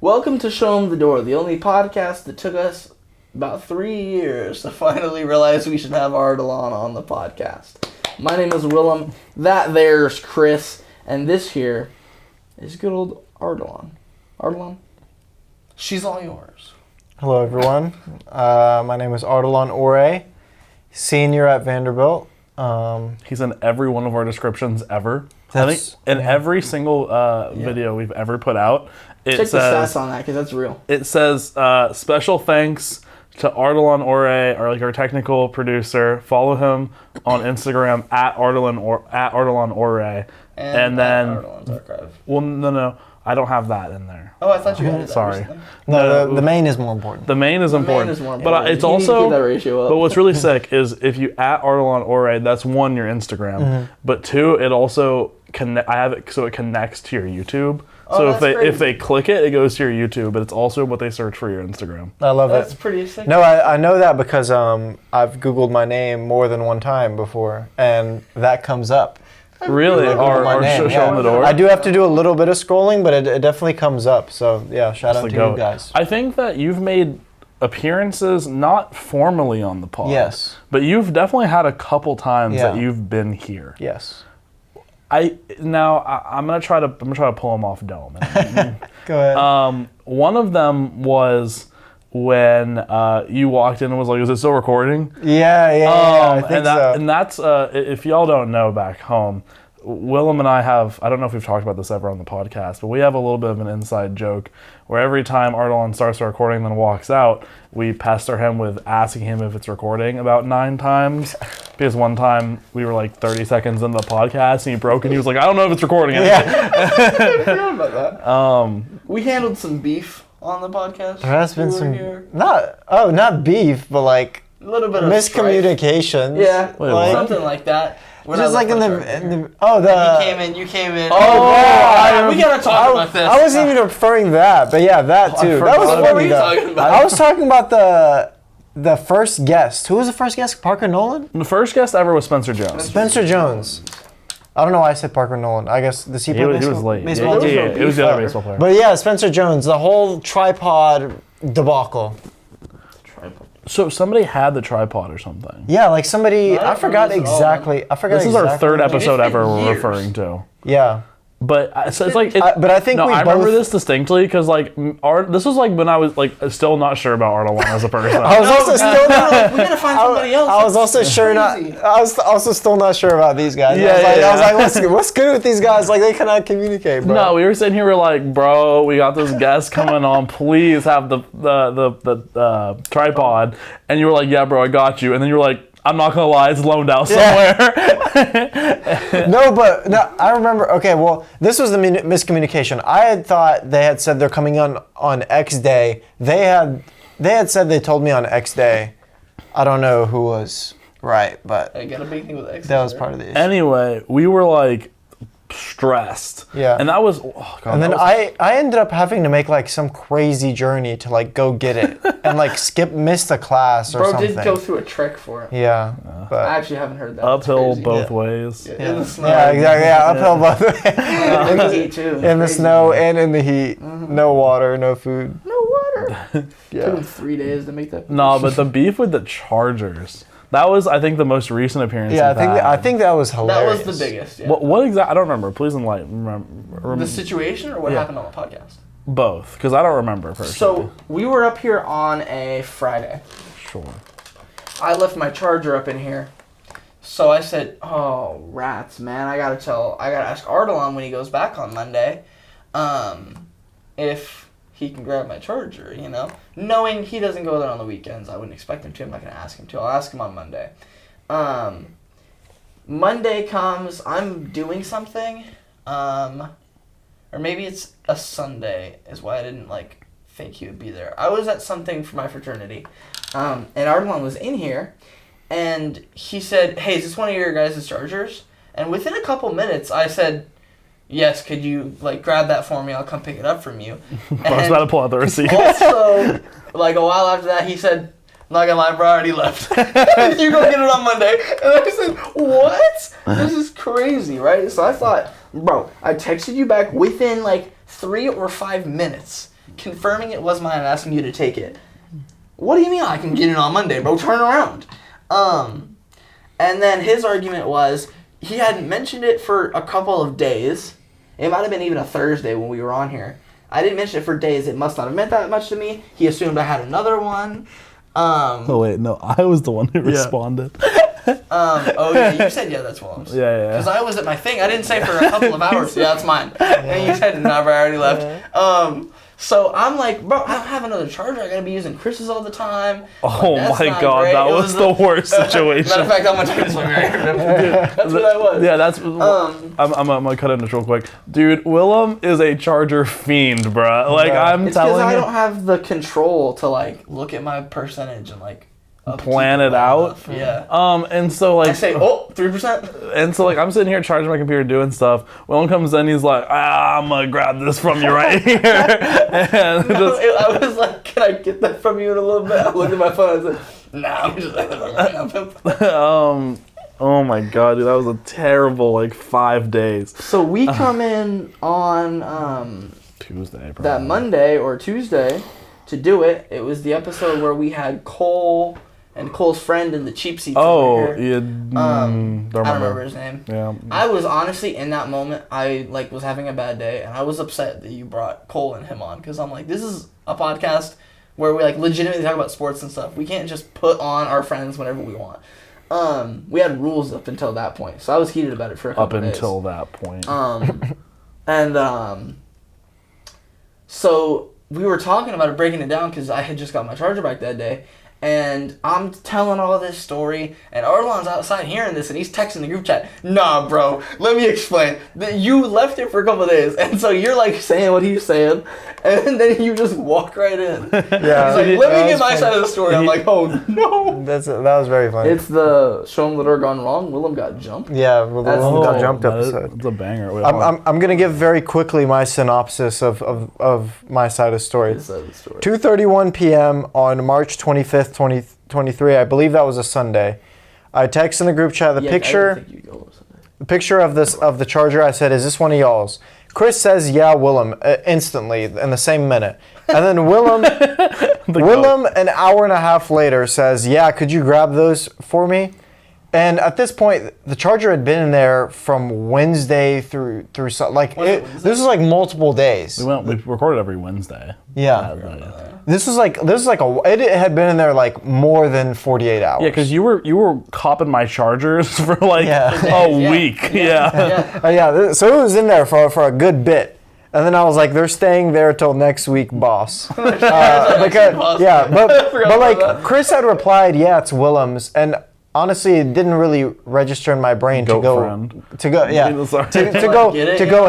Welcome to Show Em The Dore, the only podcast that took us about 3 years to finally realize we should have Ardelan on the podcast. My name is Willem, that there's Chris, and this here is good old Ardelan. Ardelan, she's all yours. Hello, everyone. My name is Ardelan Ore, senior at Vanderbilt. He's in every one of our descriptions ever. I think in every single video we've ever put out, it Check says, the stats on that, because that's real. It says, special thanks to Ardelan Ore, our technical producer. Follow him on Instagram at Ardelan Ore. And then Ardelan's archive. Well, no, I don't have that in there. Oh, I thought you had that. Sorry. No, the main is more important. The main is important. But it's You need to also, keep that ratio up. but what's really sick is if you at Ardelan Ore, that's one, your Instagram, but two, it also I have it so it connects to your YouTube. So if they click it, it goes to your YouTube, but it's also what they search for your Instagram. I love it. That's pretty sick. No, I know that because I've Googled my name more than one time before, and that comes up. Really? Our Show Em The Dore? I do have to do a little bit of scrolling, but it definitely comes up. So, yeah, shout out to you guys. I think that you've made appearrances not formally on the pod. Yes. But you've definitely had a couple times that you've been here. Yes. I'm gonna try to pull him off dome. Go ahead. One of them was when you walked in and was like, "Is it still recording?" Yeah, I think so. And that's if y'all don't know back home, Willem and I don't know if we've talked about this ever on the podcast, but we have a little bit of an inside joke where every time Ardelan starts recording and then walks out, we pester him with asking him if it's recording about 9 times. Because one time we were like 30 seconds into the podcast and he broke and he was like, "I don't know if it's recording." Yeah. I forgot about that. We handled some beef on the podcast. There has been some not beef, but like a little bit of miscommunications. Yeah, something like that. Just like in the you came in. Oh, we gotta talk about this. I wasn't even referring to that, but yeah, that too. That was what were you talking about? I was talking about the first guest. Who was the first guest? Parker Nolan? The first guest ever was Spencer Jones. Spencer Jones. I don't know why I said Parker Nolan. I guess the he was late. Baseball yeah, it was the other baseball player. But yeah, Spencer Jones, the whole tripod debacle. So somebody had the tripod or something. Yeah, like somebody. I forgot exactly. This is our third episode ever we're referring to. Yeah. But so it's like, but I think I remember this distinctly because like this was like when I was like still not sure about Ardelan as a person. I was also still not. We gotta find somebody else. I was also sure not. I was also still not sure about these guys. Yeah, I was like, what's good with these guys? Like they cannot communicate, bro. No, we were sitting here. We're like, bro, we got this guest coming on. Please have the tripod. And you were like, yeah, bro, I got you. And then you were like, I'm not gonna lie, it's loaned out somewhere. No, I remember. Okay, well, this was the miscommunication. I had thought they had said they're coming on X day. They had said they told me on X day. I don't know who was right, but I got a big thing with X. That was part of the issue. Anyway, we were like stressed. Yeah. And that was. And then I ended up having to make like some crazy journey to like go get it and like miss the class or something. Bro did go through a trek for it. Yeah. But I actually haven't heard that. Uphill both ways. Yeah. In the snow. Yeah, exactly. Yeah, uphill both ways. In the heat too. In the snow and in the heat. No water, no food. No water. Yeah. Took him 3 days to make that. No, but the beef with the Chargers. That was, I think, the most recent appearance. Yeah, I think that was hilarious. That was the biggest. Yeah. What exactly? I don't remember. Please enlighten. The situation or what happened on the podcast? Both, because I don't remember personally. So we were up here on a Friday. Sure. I left my charger up in here. So I said, "Oh, rats, man! I gotta ask Ardelan when he goes back on Monday, if he can grab my charger, you know? Knowing he doesn't go there on the weekends, I wouldn't expect him to. I'm not going to ask him to. I'll ask him on Monday. Monday comes, I'm doing something, or maybe it's a Sunday, is why I didn't, like, think he would be there. I was at something for my fraternity, and Ardelan was in here, and he said, "Hey, is this one of your guys' chargers?" And within a couple minutes, I said, "Yes, could you like grab that for me? I'll come pick it up from you." I was about to pull out the receipt. Also, like a while after that, he said, "I'm not gonna lie, bro, I already left. You go get it on Monday." And I said, "What? This is crazy, right?" So I thought, bro, I texted you back within like 3 or 5 minutes. confirming it was mine and asking you to take it. What do you mean I can get it on Monday, bro? Turn around. And then his argument was he hadn't mentioned it for a couple of days. It might have been even a Thursday when we were on here. I didn't mention it for days. It must not have meant that much to me. He assumed I had another one. Oh wait, no, I was the one who responded. Oh yeah, you said that's Willem's. Yeah. Because I was at my thing. I didn't say for a couple of hours. Yeah, that's mine. And you said no, but I already left. So I'm like, bro, I don't have another charger. I gotta be using Chris's all the time. Oh Like, my god, great. that was the worst situation. Matter of fact, I'm gonna take this one right here. That's what I was. Yeah, that's. I'm gonna cut in this real quick, dude. Willem is a charger fiend, bruh. Like I'm It's because telling I you, don't have the control to like look at my percentage and like plan it out. Yeah. And so like I say, 3%. And so, like, I'm sitting here charging my computer, doing stuff. Willem comes in, he's like, I'm gonna grab this from you right here. And I was like, can I get that from you in a little bit? I looked at my phone and I said, nah, I'm just like, oh my god, dude, that was a terrible, like, 5 days. So we come in on Tuesday, probably. that Monday or Tuesday to do it. It was the episode where we had Cole and Cole's friend in the cheap seats. Oh, yeah. Don't I don't remember his name. Yeah. I was honestly in that moment. I like was having a bad day, and I was upset that you brought Cole and him on because I'm like, this is a podcast where we like legitimately talk about sports and stuff. We can't just put on our friends whenever we want. We had rules up until that point, so I was heated about it for a couple days. Up until that point. So we were talking about it, breaking it down because I had just got my charger back that day. And I'm telling all this story, and Ardelan's outside hearing this, and he's texting the group chat. Nah, bro, let me explain. That you left it for a couple of days, and so you're like saying what he's saying, and then you just walk right in. Yeah, He's like, let me get my side of the story. I'm like, oh no. that was very funny. It's the Show Em The Dore gone wrong. Willem got jumped. Yeah, Willem got jumped episode. It's a banger. Wait, I'm gonna give very quickly my synopsis of my side of the story. 2:31 p.m. on March 25th, 2023. I believe that was a Sunday. I text in the group chat the picture of the charger. I said, "Is this one of y'all's?" Chris says, "Yeah, Willem," instantly in the same minute. And then Willem an hour and a half later says, "Yeah, could you grab those for me?" And at this point, the charger had been in there from Wednesday through like this was like multiple days. We recorded every Wednesday. Yeah. This was like it had been in there like more than 48 hours. Yeah, because you were copping my chargers for like a week. Yeah. So it was in there for a good bit. And then I was like, they're staying there till next week, boss. But like Chris had replied, yeah, it's Willem's, and honestly, it didn't really register in my brain to go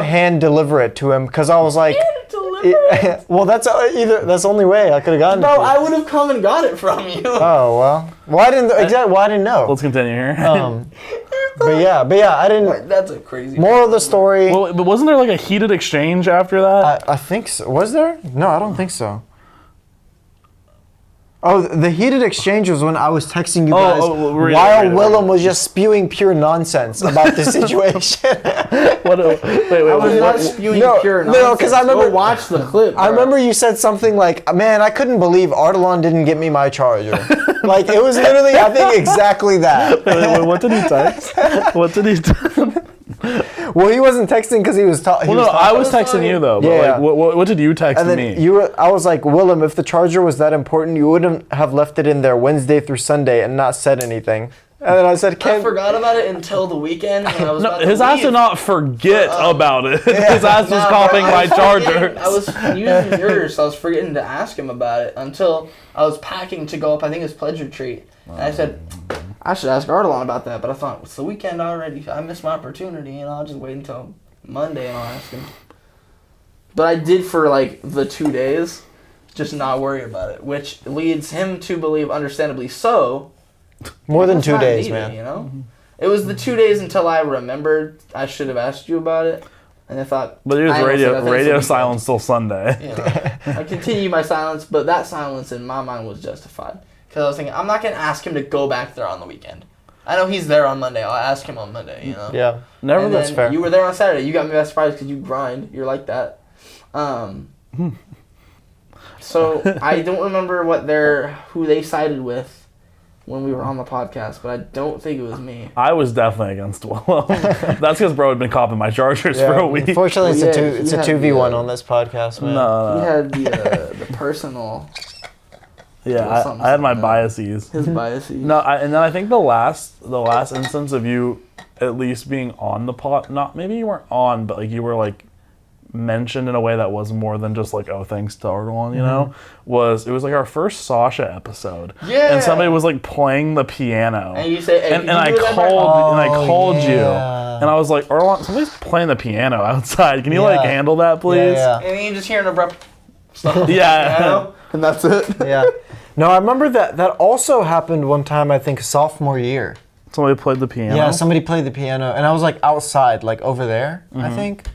hand deliver it to him because I was like, well, that's the only way I could have gotten it. Bro, I would have come and got it from you. Oh well, I didn't know. Let's continue here. But yeah, I didn't. That's a crazy. Moral of the story. Well, but wasn't there like a heated exchange after that? I think so. Was there? No, I don't think so. Oh, the heated exchange was when I was texting you guys while Willem was just spewing pure nonsense about the situation. I was not spewing pure nonsense. No, because I remember. Go watch the clip. I remember you said something like, "Man, I couldn't believe Ardelan didn't get me my charger." Like it was literally, I think, exactly that. Wait, what did he text? What did he text? Well, he wasn't texting because he was talking. Well, no, I was texting you though. But yeah. Like, what did you text me? I was like, Willem, if the charger was that important, you wouldn't have left it in there Wednesday through Sunday and not said anything. And then I said, I forgot about it until the weekend when I was about to his ass leave. did not forget about it. His ass was copying my charger. I was using yours, so I was forgetting to ask him about it until I was packing to go up. I think it's pledge retreat. And I said, I should ask Ardelan about that, but I thought, it's the weekend already. I missed my opportunity, and I'll just wait until Monday and I'll ask him. But I did for like the 2 days, just not worry about it, which leads him to believe, understandably so, more than 2 days, needed, man. You know, it was the 2 days until I remembered I should have asked you about it, and I thought. But it was radio silence till Sunday. You know, I continued my silence, but that silence in my mind was justified because I was thinking I'm not gonna ask him to go back there on the weekend. I know he's there on Monday. I'll ask him on Monday. You know. Yeah. Never. That's fair. You were there on Saturday. You got me by surprise because you grind. You're like that. So I don't remember who they sided with when we were on the podcast, but I don't think it was me. I was definitely against Willem. That's because bro had been copping my Chargers for a week. Unfortunately, it's a 2v1 the, on this podcast, man. No. He had the personal. Yeah, I had my biases. His biases. No, and then I think the last instance of you at least being on the pod, not maybe you weren't on, but like you were like mentioned in a way that was more than just like, oh, thanks to Ardelan, you know, it was like our first Sasha episode. Yeah. And somebody was like playing the piano. And you say, hey, and I called you, yeah. and I was like, Ardelan, somebody's playing the piano outside. Can you like handle that, please? Yeah. And then you just hear an abrupt stuff. Yeah. And that's it. Yeah. No, I remember that also happened one time, I think, sophomore year. Somebody played the piano. Yeah, somebody played the piano, and I was like outside, like over there, I think.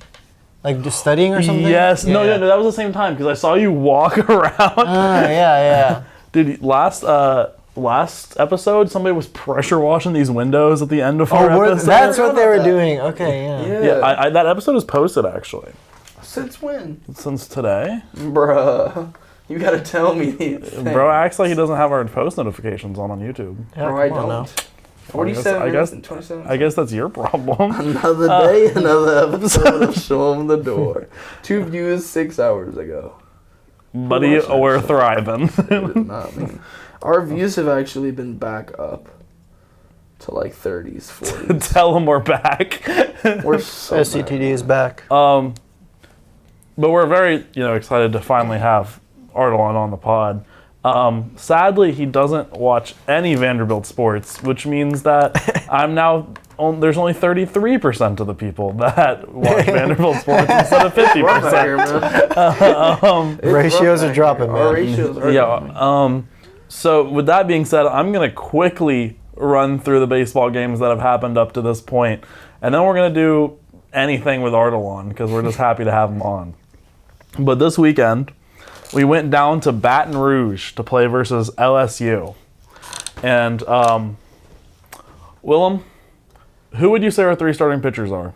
Like just studying or something? Yes. Yeah. No, that was the same time because I saw you walk around. Yeah. Dude, last episode, somebody was pressure washing these windows at the end of our episode. That's what they were doing. Okay, yeah. Yeah, that episode is posted actually. Since when? Since today. Bruh. You gotta tell me these things. Bro acts like he doesn't have our post notifications on YouTube. Bro, I don't. 47 minutes and 27 I guess that's your problem. Another day, another episode of Show Em The Dore. 2 views 6 hours ago. Buddy, we're thriving. It is not me. Our views have actually been back up to like 30s, 40s. Tell them we're back. We're so SCTD is back. But we're very, excited to finally have Ardelan on the pod. Sadly, he doesn't watch any Vanderbilt sports, which means that there's only 33% of the people that watch Vanderbilt sports instead of 50%. Ratios are dropping, Our man. ratios are Yeah. So with that being said, I'm going to quickly run through the baseball games that have happened up to this point, and then we're going to do anything with Ardelan because we're just happy to have him on. But this weekend, we went down to Baton Rouge to play versus LSU. And, Willem, who would you say our 3 starting pitchers are?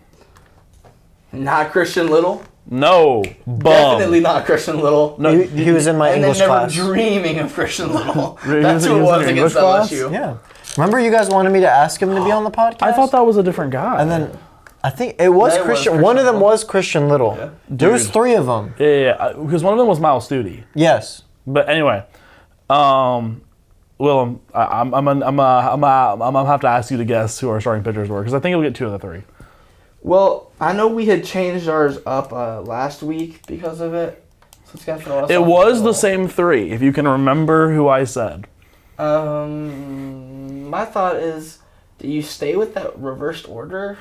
Not Christian Little. No. Bum. Definitely not Christian Little. No, He was in my And English then never class. dreaming of Christian Little. Really? That's who it He was was in against English class? LSU. Yeah. Remember you guys wanted me to ask him to be on the podcast? I thought that was a different guy. And then I think it was That was Christian. Christian One of them Little. was Christian Little. Yeah. There was Dude. 3 of them. Yeah, because one of them was Miles Studi. Yes. But anyway, Willem, I'm gonna have to ask you to guess who our starting pitchers were because I think you'll get 2 of the 3. Well, I know we had changed ours up last week because of it. So it's gonna throw us It off was a the little. same 3, if you can remember who I said. My thought is, do you stay with that reversed order?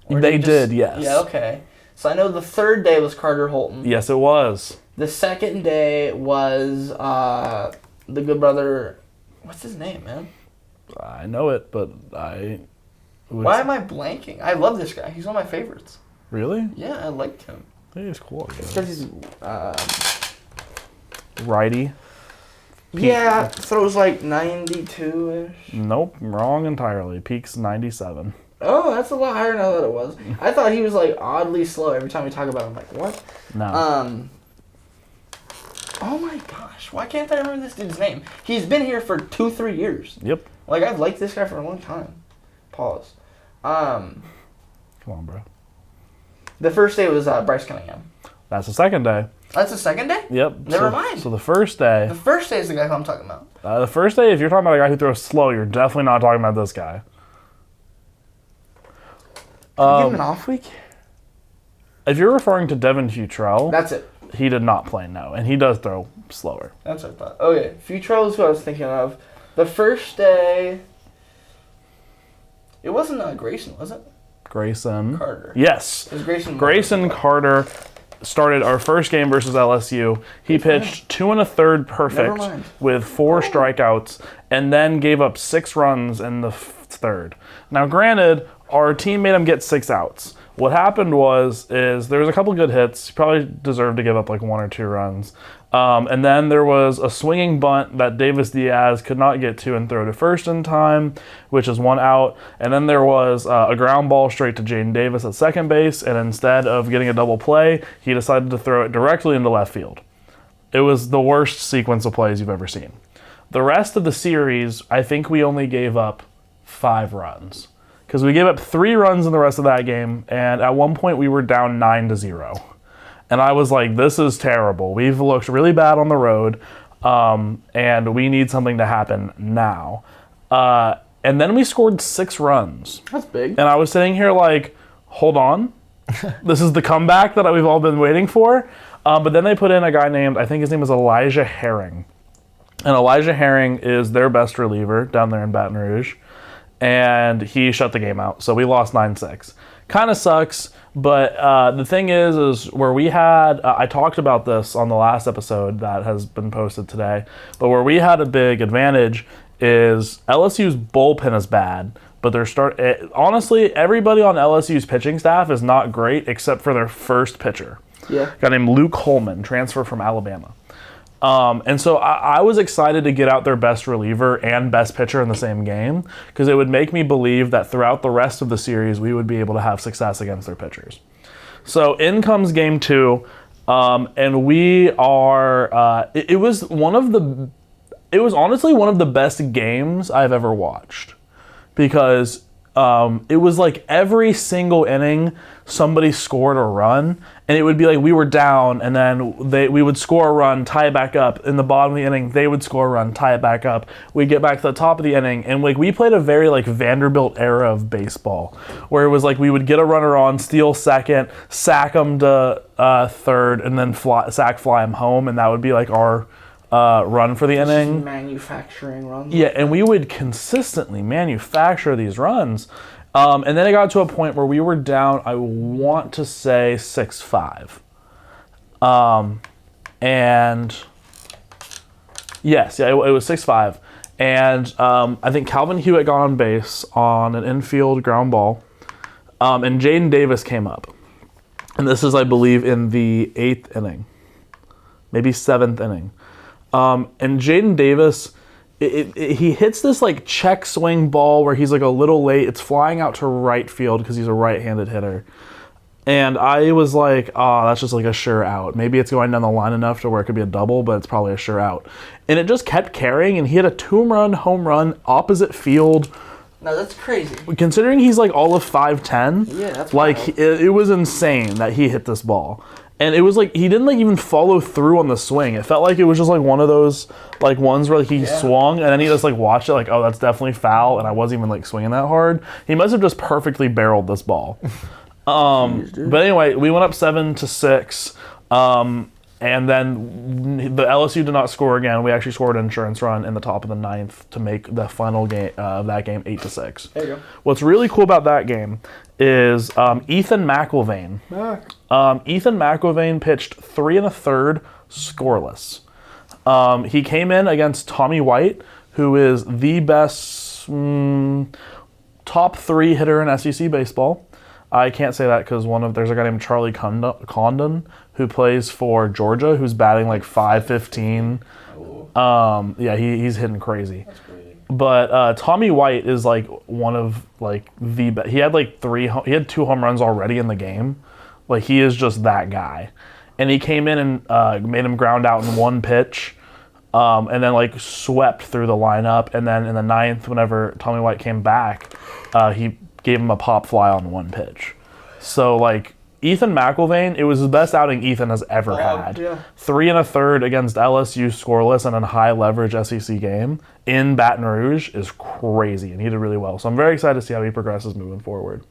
Or do They you just- did, yes. Yeah, okay. So I know the third day was Carter Holton. Yes, it was. The second day was the good brother. What's his name, man? I know it, but I... Why am I blanking? I love this guy. He's one of my favorites. Really? Yeah, I liked him. I think he's cool. I guess. Because he's, Righty? yeah, throws like 92-ish. Nope, wrong entirely. Peaks 97. Oh, that's a lot higher than I thought it was. I thought he was like oddly slow every time we talk about him. I'm like, what? No. Oh my gosh, why can't I remember this dude's name? He's been here for 2-3 years. Yep. Like, I've liked this guy for a long time. Pause. Come on, bro. The first day was Bryce Cunningham. That's the second day. That's the second day? Yep. Never mind. So the first day... The first day is the guy who I'm talking about. The first day, if you're talking about a guy who throws slow, you're definitely not talking about this guy. Give him an off week? If you're referring to Devin Futrell, That's it. he did not play no, and he does throw slower. That's what I thought. Okay, Futrell is who I was thinking of. The first day... It wasn't Grayson, was it? Grayson. Carter. Yes. It was Grayson. Grayson Carter started our first game versus LSU. He pitched 2 1/3 Never perfect mind. with 4 strikeouts, and then gave up 6 runs in the third. Now, granted, our team made him get 6 outs. What happened is there was a couple good hits. He probably deserved to give up like 1 or 2 runs. And then there was a swinging bunt that Davis Diaz could not get to and throw to first in time, which is 1 out. And then there was a ground ball straight to Jaden Davis at second base. And instead of getting a double play, he decided to throw it directly into left field. It was the worst sequence of plays you've ever seen. The rest of the series, I think we only gave up 5 runs. Because we gave up 3 runs in the rest of that game, and at one point we were down 9-0. And I was like, this is terrible. We've looked really bad on the road, and we need something to happen now. And then we scored 6 runs. That's big. And I was sitting here like, hold on. This is the comeback that we've all been waiting for. But then they put in a guy named, I think his name is Elijah Herring. And Elijah Herring is their best reliever down there in Baton Rouge. And he shut the game out. So we lost 9-6. Kind of sucks. But the thing is where we had, I talked about this on the last episode that has been posted today, but where we had a big advantage is LSU's bullpen is bad, but honestly, everybody on LSU's pitching staff is not great except for their first pitcher. Yeah. A guy named Luke Holman, transfer from Alabama. And so I was excited to get out their best reliever and best pitcher in the same game because it would make me believe that throughout the rest of the series, we would be able to have success against their pitchers. So in comes game 2, and we are, it was honestly one of the best games I've ever watched because it was like every single inning somebody scored a run, and it would be like we were down, and then we would score a run, tie it back up. In the bottom of the inning, they would score a run, tie it back up. We'd get back to the top of the inning, and like we played a very like Vanderbilt era of baseball, where it was like we would get a runner on, steal second, sack them to third, and then fly them home, and that would be like our run for the inning. Manufacturing runs. Yeah, and we would consistently manufacture these runs. And then it got to a point where we were down, I want to say 6-5. And yes, yeah, it was 6-5. And I think Calvin Hewitt got on base on an infield ground ball. And Jaden Davis came up. And this is, I believe, in the 8th inning, maybe 7th inning. And Jaden Davis, he hits this like check swing ball where he's like a little late. It's flying out to right field because he's a right-handed hitter. And I was like, that's just like a sure out. Maybe it's going down the line enough to where it could be a double, but it's probably a sure out. And it just kept carrying, and he hit a 2-run home run opposite field. No, that's crazy. Considering he's like all of 5'10", yeah, that's like wild. it was insane that he hit this ball. And it was like, he didn't like even follow through on the swing. It felt like it was just like one of those like ones where like, he swung and then he just like watched it like, oh, that's definitely foul. And I wasn't even like swinging that hard. He must have just perfectly barreled this ball. Jeez, but anyway, we went up 7-6. And then the LSU did not score again. We actually scored an insurance run in the top of the 9th to make the final game of that game 8-6. There you go. What's really cool about that game is Ethan McIlvaine. Ethan McIlvaine pitched 3 1/3 scoreless. He came in against Tommy White, who is the best top 3 hitter in SEC baseball. I can't say that because there's a guy named Charlie Condon who plays for Georgia, who's batting like .515. Yeah, he's hitting crazy. That's crazy. But Tommy White is like one of like the best. He had like 2 home runs already in the game. Like he is just that guy. And he came in and made him ground out in 1 pitch. And then like swept through the lineup. And then in the 9th, whenever Tommy White came back, he gave him a pop fly on 1 pitch. So like Ethan McIlvaine, it was the best outing Ethan has ever had. Yeah. 3 1/3 against LSU scoreless in a high leverage SEC game in Baton Rouge is crazy, and he did really well. So I'm very excited to see how he progresses moving forward.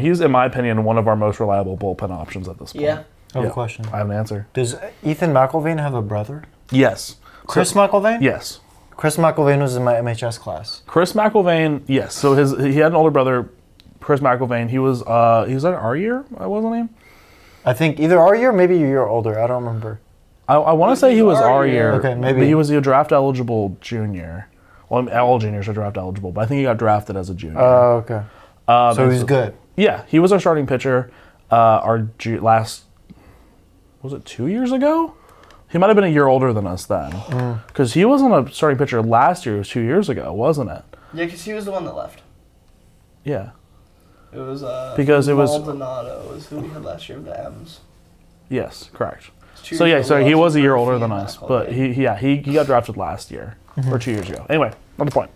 He's, in my opinion, one of our most reliable bullpen options at this point. Yeah. I have a question. I have an answer. Does Ethan McIlvaine have a brother? Yes. Chris McIlvaine? Yes. Chris McIlvaine was in my MHS class. Chris McIlvaine, yes. So he had an older brother, Chris McIlvaine. He was at our year, wasn't he? I think either our year, maybe a year older. I don't remember. I want to say he was our year. Okay, maybe. But he was a draft eligible junior. Well, all juniors are draft eligible, but I think he got drafted as a junior. Oh, okay. So he's good. Yeah, he was our starting pitcher. Was it 2 years ago? He might have been a year older than us then. Because he wasn't a starting pitcher last year. It was 2 years ago, wasn't it? Yeah, because he was the one that left. Yeah. It was because it was Maldonado is who we had last year with the M's. Yes, correct. It's 2 So yeah, years so ago, he was a year Murphy older than and us, Michael but Bay. he got drafted last year or 2 years ago. Anyway, not the point.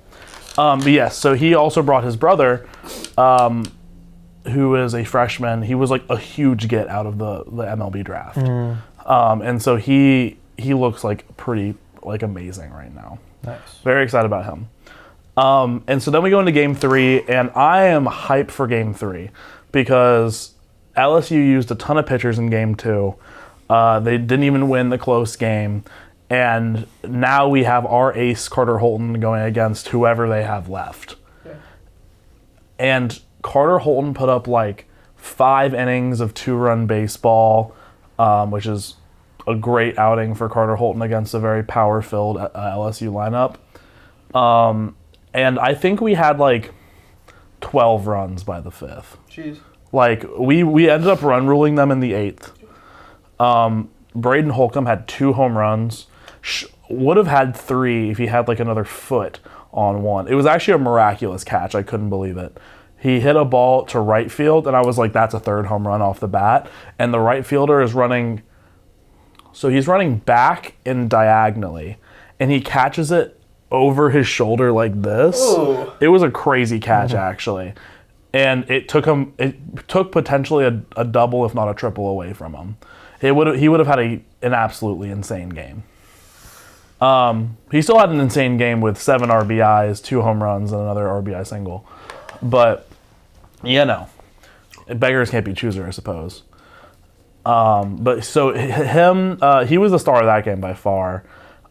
But yes, so he also brought his brother, who is a freshman. He was like a huge get out of the MLB draft, and so he looks like pretty like amazing right now. Nice. Very excited about him. And so then we go into game 3, and I am hyped for game 3 because LSU used a ton of pitchers in game 2. They didn't even win the close game. And now we have our ace, Carter Holton, going against whoever they have left. Yeah. And Carter Holton put up like 5 innings of 2-run baseball, which is a great outing for Carter Holton against a very power-filled LSU lineup. And I think we had like 12 runs by the 5th. Jeez. Like, we ended up run ruling them in the 8th. Braden Holcomb had 2 home runs. Would have had 3 if he had like another foot on one. It was actually a miraculous catch. I couldn't believe it. He hit a ball to right field, and I was like, that's a 3rd home run off the bat. And the right fielder is running... So he's running back and diagonally, and he catches it over his shoulder like this. Ooh. It was a crazy catch, actually. And it took potentially a double, if not a triple, away from him. He would have had an absolutely insane game. He still had an insane game with 7 RBIs, 2 home runs, and another RBI single. But, beggars can't be choosers, I suppose. But so him, he was the star of that game by far.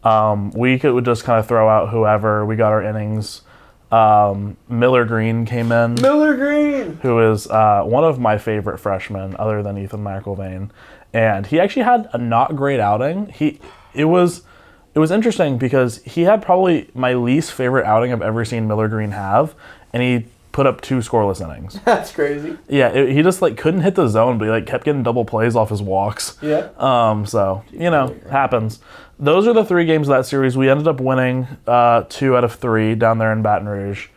We would just kind of throw out whoever. We got our innings. Miller Green came in. Miller Green! Who is one of my favorite freshmen, other than Ethan McIlvain. And he actually had a not great outing. It was interesting because he had probably my least favorite outing I've ever seen Miller Green have, and he put up 2 scoreless innings. That's crazy. Yeah, he just like couldn't hit the zone, but he like kept getting double plays off his walks. Yeah. So happens. Those are the 3 games of that series. We ended up winning 2 out of 3 down there in Baton Rouge.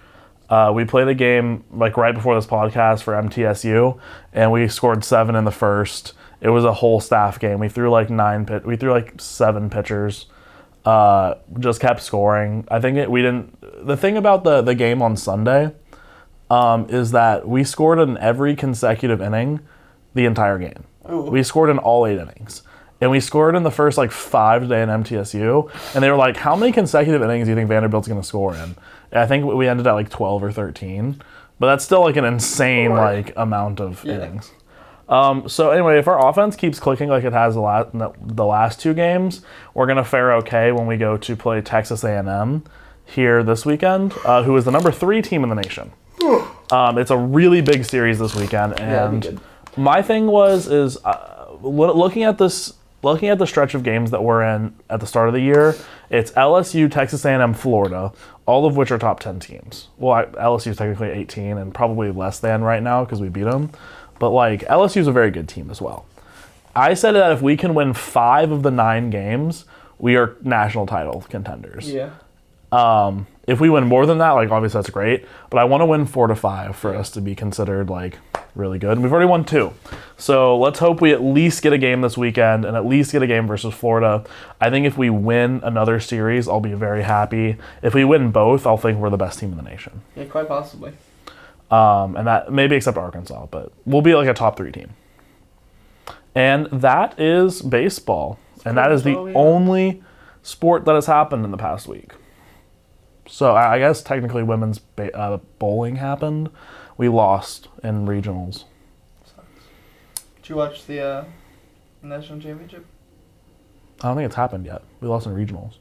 We played a game like right before this podcast for MTSU, and we scored 7 in the first. It was a whole staff game. We threw like 7 pitchers. Just kept scoring. I think we didn't. The thing about the game on Sunday is that we scored in every consecutive inning the entire game. Ooh. We scored in all 8 innings. And we scored in the first, 5 today in MTSU. And they were like, how many consecutive innings do you think Vanderbilt's going to score in? And I think we ended at, 12 or 13. But that's still, an insane, amount of innings. So anyway, if our offense keeps clicking like it has the last 2 games, we're going to fare okay when we go to play Texas A&M here this weekend, who is the number 3 team in the nation. It's a really big series this weekend, and my thing is looking at the stretch of games that we're in at the start of the year. It's LSU, Texas A&M, Florida, all of which are top 10 teams. Well, LSU is technically 18 and probably less than right now because we beat them, but LSU is a very good team as well. I said that if we can win 5 of the 9 games, we are national title contenders. Yeah. If we win more than that, obviously that's great, but I want to win 4 to 5 for us to be considered really good. And we've already won 2. So let's hope we at least get a game this weekend and at least get a game versus Florida. I think if we win another series, I'll be very happy. If we win both, I'll think we're the best team in the nation. Yeah, quite possibly. And that maybe except Arkansas, but we'll be a top 3 team. And that is baseball. And that is the only sport that has happened in the past week. So I guess technically women's bowling happened. We lost in regionals. Did you watch the national championship? I don't think it's happened yet. We lost in regionals.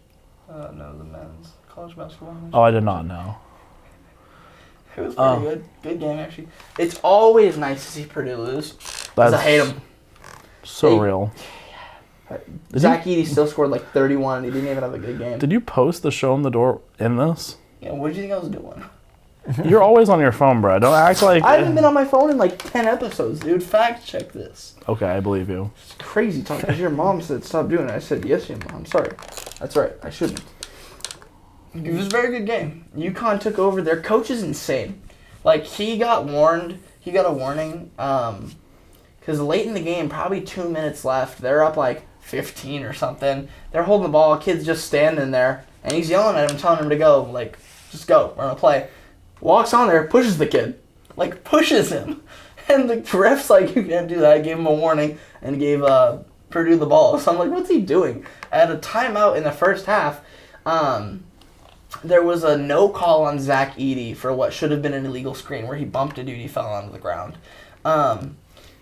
No, the men's college basketball. Oh, I did not know. It was pretty good. Good game, actually. It's always nice to see Purdue lose. Because I hate them. So real. Zach Edey still scored 31 and he didn't even have a good game. Did you post the Show Em The Dore in this? Yeah, what did you think I was doing? You're always on your phone, bro. Don't act like... I haven't been on my phone in 10 episodes, dude. Fact check this. Okay, I believe you. It's crazy talk because your mom said stop doing it. I said, yes, your mom. I'm sorry. That's right. I shouldn't. It was a very good game. UConn took over. Their coach is insane. He got warned. He got a warning because late in the game, probably 2 minutes left, they're up 15 or something. They're holding the ball. Kid's just standing there, and he's yelling at him, telling him to go. Like, just go. We're gonna play. Walks on there, pushes the kid. Like, pushes him. And the ref's like, you can't do that. I gave him a warning and gave Purdue the ball. So I'm like, what's he doing? At a timeout in the first half, there was a no call on Zach Edey for what should have been an illegal screen where he bumped a dude, he fell onto the ground.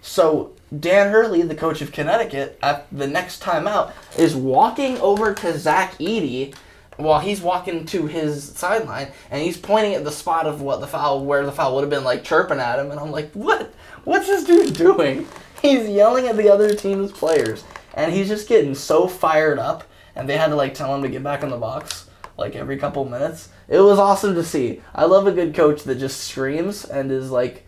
So Dan Hurley, the coach of Connecticut, at the next timeout, is walking over to Zach Edey while he's walking to his sideline, and he's pointing at the spot of where the foul would have been, like, chirping at him, and I'm like, what? What's this dude doing? He's yelling at the other team's players, and he's just getting so fired up, and they had to, like, tell him to get back in the box, like, every couple minutes. It was awesome to see. I love a good coach that just screams and is, like,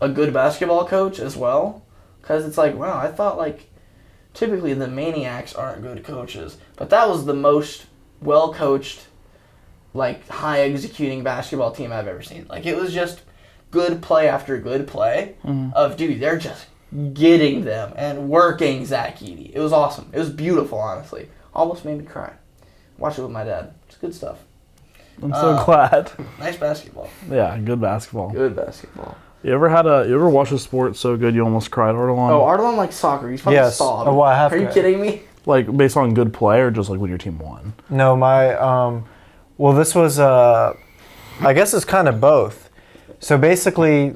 a good basketball coach as well, because it's like, wow, I thought, like, typically the maniacs aren't good coaches, but that was the most well-coached, like, high-executing basketball team I've ever seen. Like, it was just good play after good play of, dude, they're just getting them and working Zach Edey. It was awesome. It was beautiful, honestly. Almost made me cry. Watch it with my dad. It's good stuff. I'm so glad. Nice basketball. Yeah, good basketball. Good basketball. You ever watch a sport so good you almost cried, Ardelan? Oh, Ardelan likes soccer. He's fucking sobbed. Oh, well, I have Are you to. kidding me? Like, based on good play or just, like, when your team won? No, well, this was, I guess it's kind of both. So basically,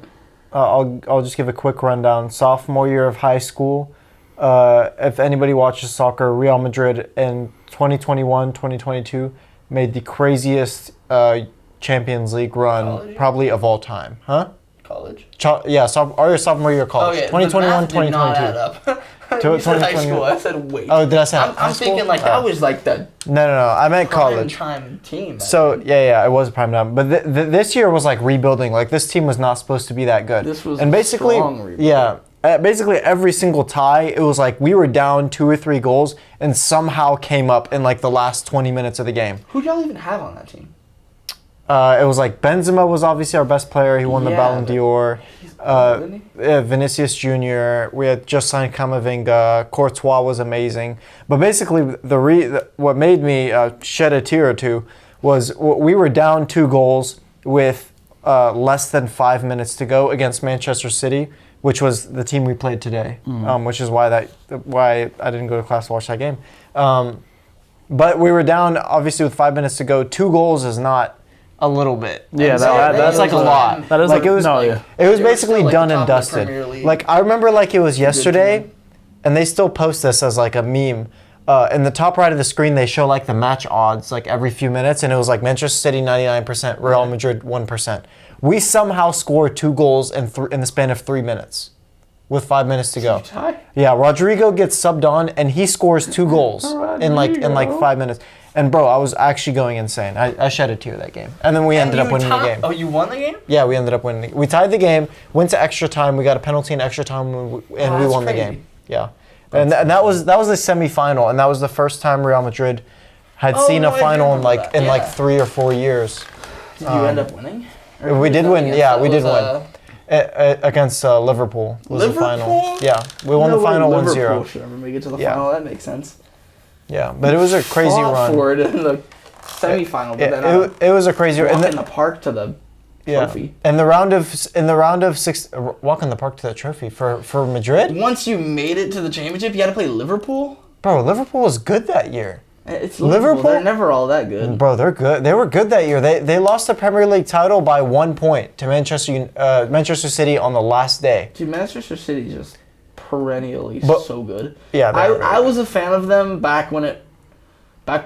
I'll just give a quick rundown. Sophomore year of high school, if anybody watches soccer, Real Madrid in 2021, 2022 made the craziest Champions League run probably of all time. Huh? College? Your sophomore year of college. Oh, yeah. 2021, The math did not 2022. add up. You said high school. I said wait. Oh, did I say high I'm school? thinking like that was like the No. I meant college. prime time team. So, yeah, it was prime time. But this year was like rebuilding. Like, this team was not supposed to be that good. This was and basically, strong rebuild. yeah, basically every single tie, it was like we were down 2 or 3 goals and somehow came up in like the last 20 minutes of the game. Who do y'all even have on that team? It was like Benzema was obviously our best player. He won the Ballon but d'Or. Isn't he? Vinicius Jr. We had just signed Camavinga. Courtois was amazing. But basically, what made me shed a tear or two was we were down 2 goals with less than 5 minutes to go against Manchester City, which was the team we played today, which is why I didn't go to class to watch that game. But we were down, obviously, with 5 minutes to go. 2 goals is not a little bit. Yeah, that's like a lot. That is like, it was. yeah. It was They were basically still, like, done the and top of the Premier dusted. League. Like, I remember like it was yesterday, team. and they still post this as like a meme. In the top right of the screen, they show like the match odds like every few minutes, and it was like Manchester City 99%, Real Madrid 1%. We somehow scored 2 goals in the span of 3 minutes, with 5 minutes to go. Tie? Yeah, Rodrigo gets subbed on, and he scores 2 goals in like 5 minutes. And bro, I was actually going insane. I shed a tear that game, and then we ended up winning the game. Oh, you won the game? Yeah, we ended up winning. We tied the game, went to extra time. We got a penalty in extra time, and we that's won the crazy. game. Yeah, and that was the semifinal, and that was the first time Real Madrid had seen a I do final in remember that. like Yeah. 3 or 4 years. Did you end up winning? Or We did was that win. against- Yeah, that we did was, win against Liverpool. Was the final? Liverpool? Yeah, we won no the final way 1-0. Liverpool should ever make it to the Yeah. final. That makes sense. Yeah, but it was a crazy Fought run. for it in the semifinal, but then It was a crazy run. walk And in the park to the trophy. In the round of 6, walk in the park to the trophy for Madrid. Once you made it to the championship, you had to play Liverpool. Bro, Liverpool was good that year. It's Liverpool? Liverpool. They're never all that good. Bro, they're good. They were good that year. They lost the Premier League title by 1 point to Manchester City on the last day. Dude, Manchester City just perennially so good. Yeah, I was a fan of them back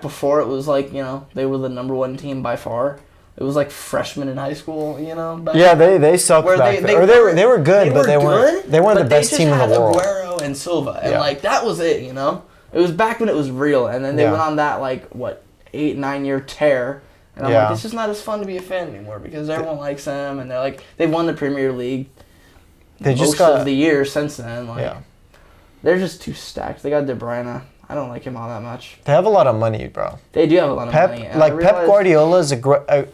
before it was like, you know, they were the number 1 team by far. It was like freshmen in high school, you know. Yeah, they sucked where back then. Or they were good, but they weren't the best team in the world. Aguero and Silva, and like that was it, you know. It was back when it was real, and then they went on that like 8-9 year tear, and I'm like, it's just not as fun to be a fan anymore because everyone likes them, and they're like they've won the Premier League. They just of the year since then. Like, they're just too stacked. They got De Bruyne. I don't like him all that much. They have a lot of money, bro. They do have a lot of money. Pep Guardiola is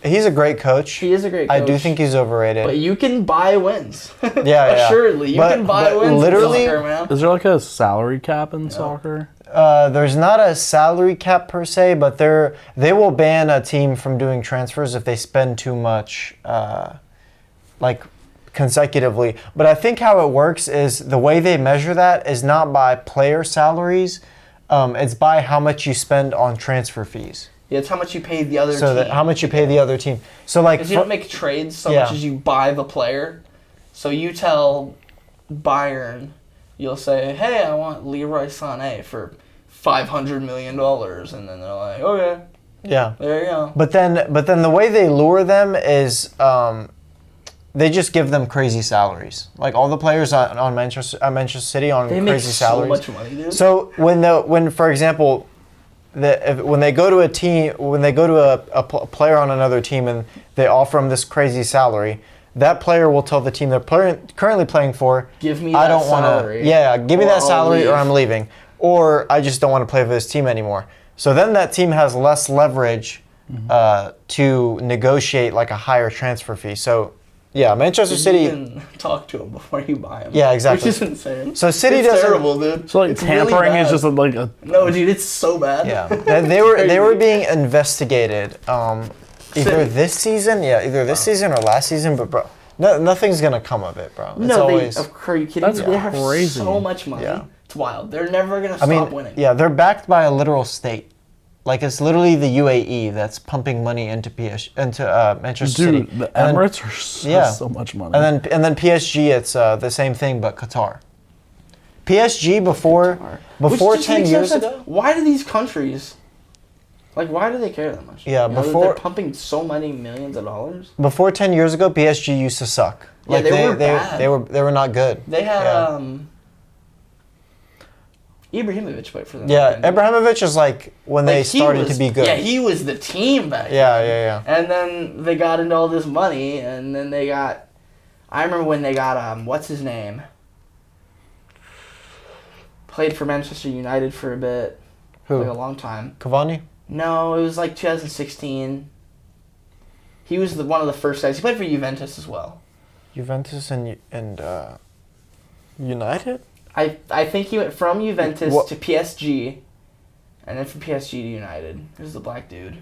he's a great coach. He is a great coach. I do think he's overrated. But you can buy wins. Yeah. Assuredly, you can buy wins. Literally, in soccer, man. Is there like a salary cap in soccer? there's not a salary cap per se, but they will ban a team from doing transfers if they spend too much, like consecutively. But I think how it works is the way they measure that is not by player salaries, it's by how much you spend on transfer fees. Yeah, it's how much you pay the other So team. how much you pay the other team. So like, Because you don't make trades so Yeah. much as you buy the player. So you tell Bayern, you'll say, hey, I want Leroy Sané for $500 million. And then they're like, okay, yeah. there you go. But then the way they lure them is they just give them crazy salaries. Like all the players on Manchester City on They make crazy so salaries. much money, dude. So when for example, when they go to a team, when they go to a player on another team and they offer them this crazy salary, that player will tell the team they're currently playing for, Give me I that don't want salary, to. Yeah, give me or that I'll salary or leave." I'm leaving, or I just don't want to play for this team anymore. So then that team has less leverage to negotiate like a higher transfer fee. So yeah, Manchester You City. can talk to him before you buy him. Yeah, exactly. Which is insane. So City it's doesn't. terrible, dude. So like It's really tampering is bad. just like a No, dude, it's so bad. Yeah, they were Crazy. being investigated either City. this season, either this season or last season. But bro, nothing's gonna come of it, bro. It's No, always. are you kidding That's me? They have crazy. so much money. Yeah. It's wild. They're never gonna I stop mean, winning. yeah, they're backed by a literal state. Like it's literally the UAE that's pumping money into Manchester City. dude. The And then- Emirates are so much money. And then PSG, it's the same thing but Qatar. PSG before Which just 10 makes no years sense. ago. Why do these countries, like, why do they care that much? Yeah, You know, that before- they're pumping so many millions of dollars. Before 10 years ago, PSG used to suck. Yeah, Like they were bad. They were not good. They had Yeah. Ibrahimovic played for them. Yeah, back then. Abramovich is like when they Like, he started was- to be good. Yeah, he was the team back Yeah, then. yeah. And then they got into all this money, and then they got. I remember when they got what's his name? Played for Manchester United for a bit, Who? like a long time. Cavani? No, it was like 2016. He was one of the first guys. He played for Juventus as well. Juventus and United? I think he went from Juventus What- to PSG, and then from PSG to United. He was the black dude.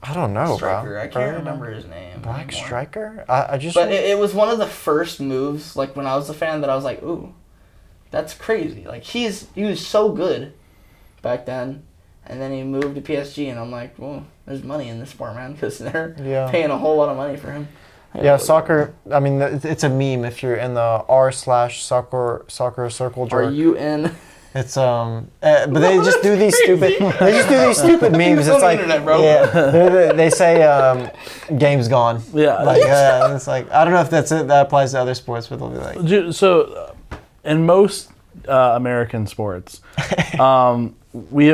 I don't know, Striker. bro. I can't remember his name. Black anymore. striker? I just. But it was one of the first moves, like when I was a fan, that I was like, ooh, that's crazy. Like he was so good back then, and then he moved to PSG, and I'm like, well, there's money in this sport, man, because they're Yeah. paying a whole lot of money for him. Yeah, soccer. I mean, it's a meme if you're in the r/soccer circle jerk. Are you in? It's but they just do these stupid. They just do these stupid memes. on It's the like internet, bro. yeah, they say game's gone. Yeah. Like it's like I don't know if that applies to other sports, but they'll be like Dude, so in most American sports, we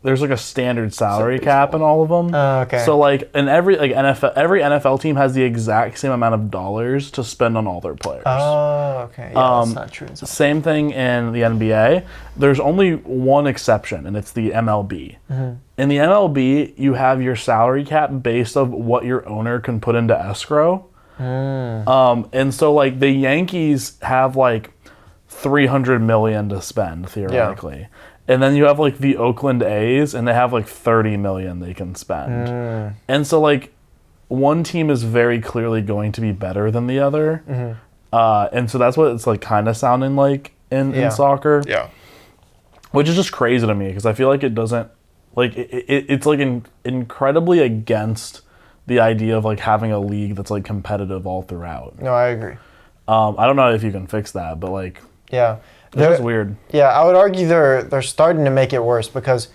there's like a standard salary cap in all of them. okay. So like in every NFL team has the exact same amount of dollars to spend on all their players. oh okay yeah that's not true. Same thing in the NBA. There's only one exception, and it's the MLB. In the MLB, you have your salary cap based on what your owner can put into escrow. And so like the Yankees have like $300 million to spend theoretically. And then you have like the Oakland A's, and they have like $30 million they can spend. And so like one team is very clearly going to be better than the other. And so that's what it's like kind of sounding like in soccer. Yeah. Which is just crazy to me because I feel like it doesn't like it's like incredibly against the idea of like having a league that's like competitive all throughout. No, I agree. I don't know if you can fix that, but like Yeah. it's just weird. Yeah, I would argue they're starting to make it worse because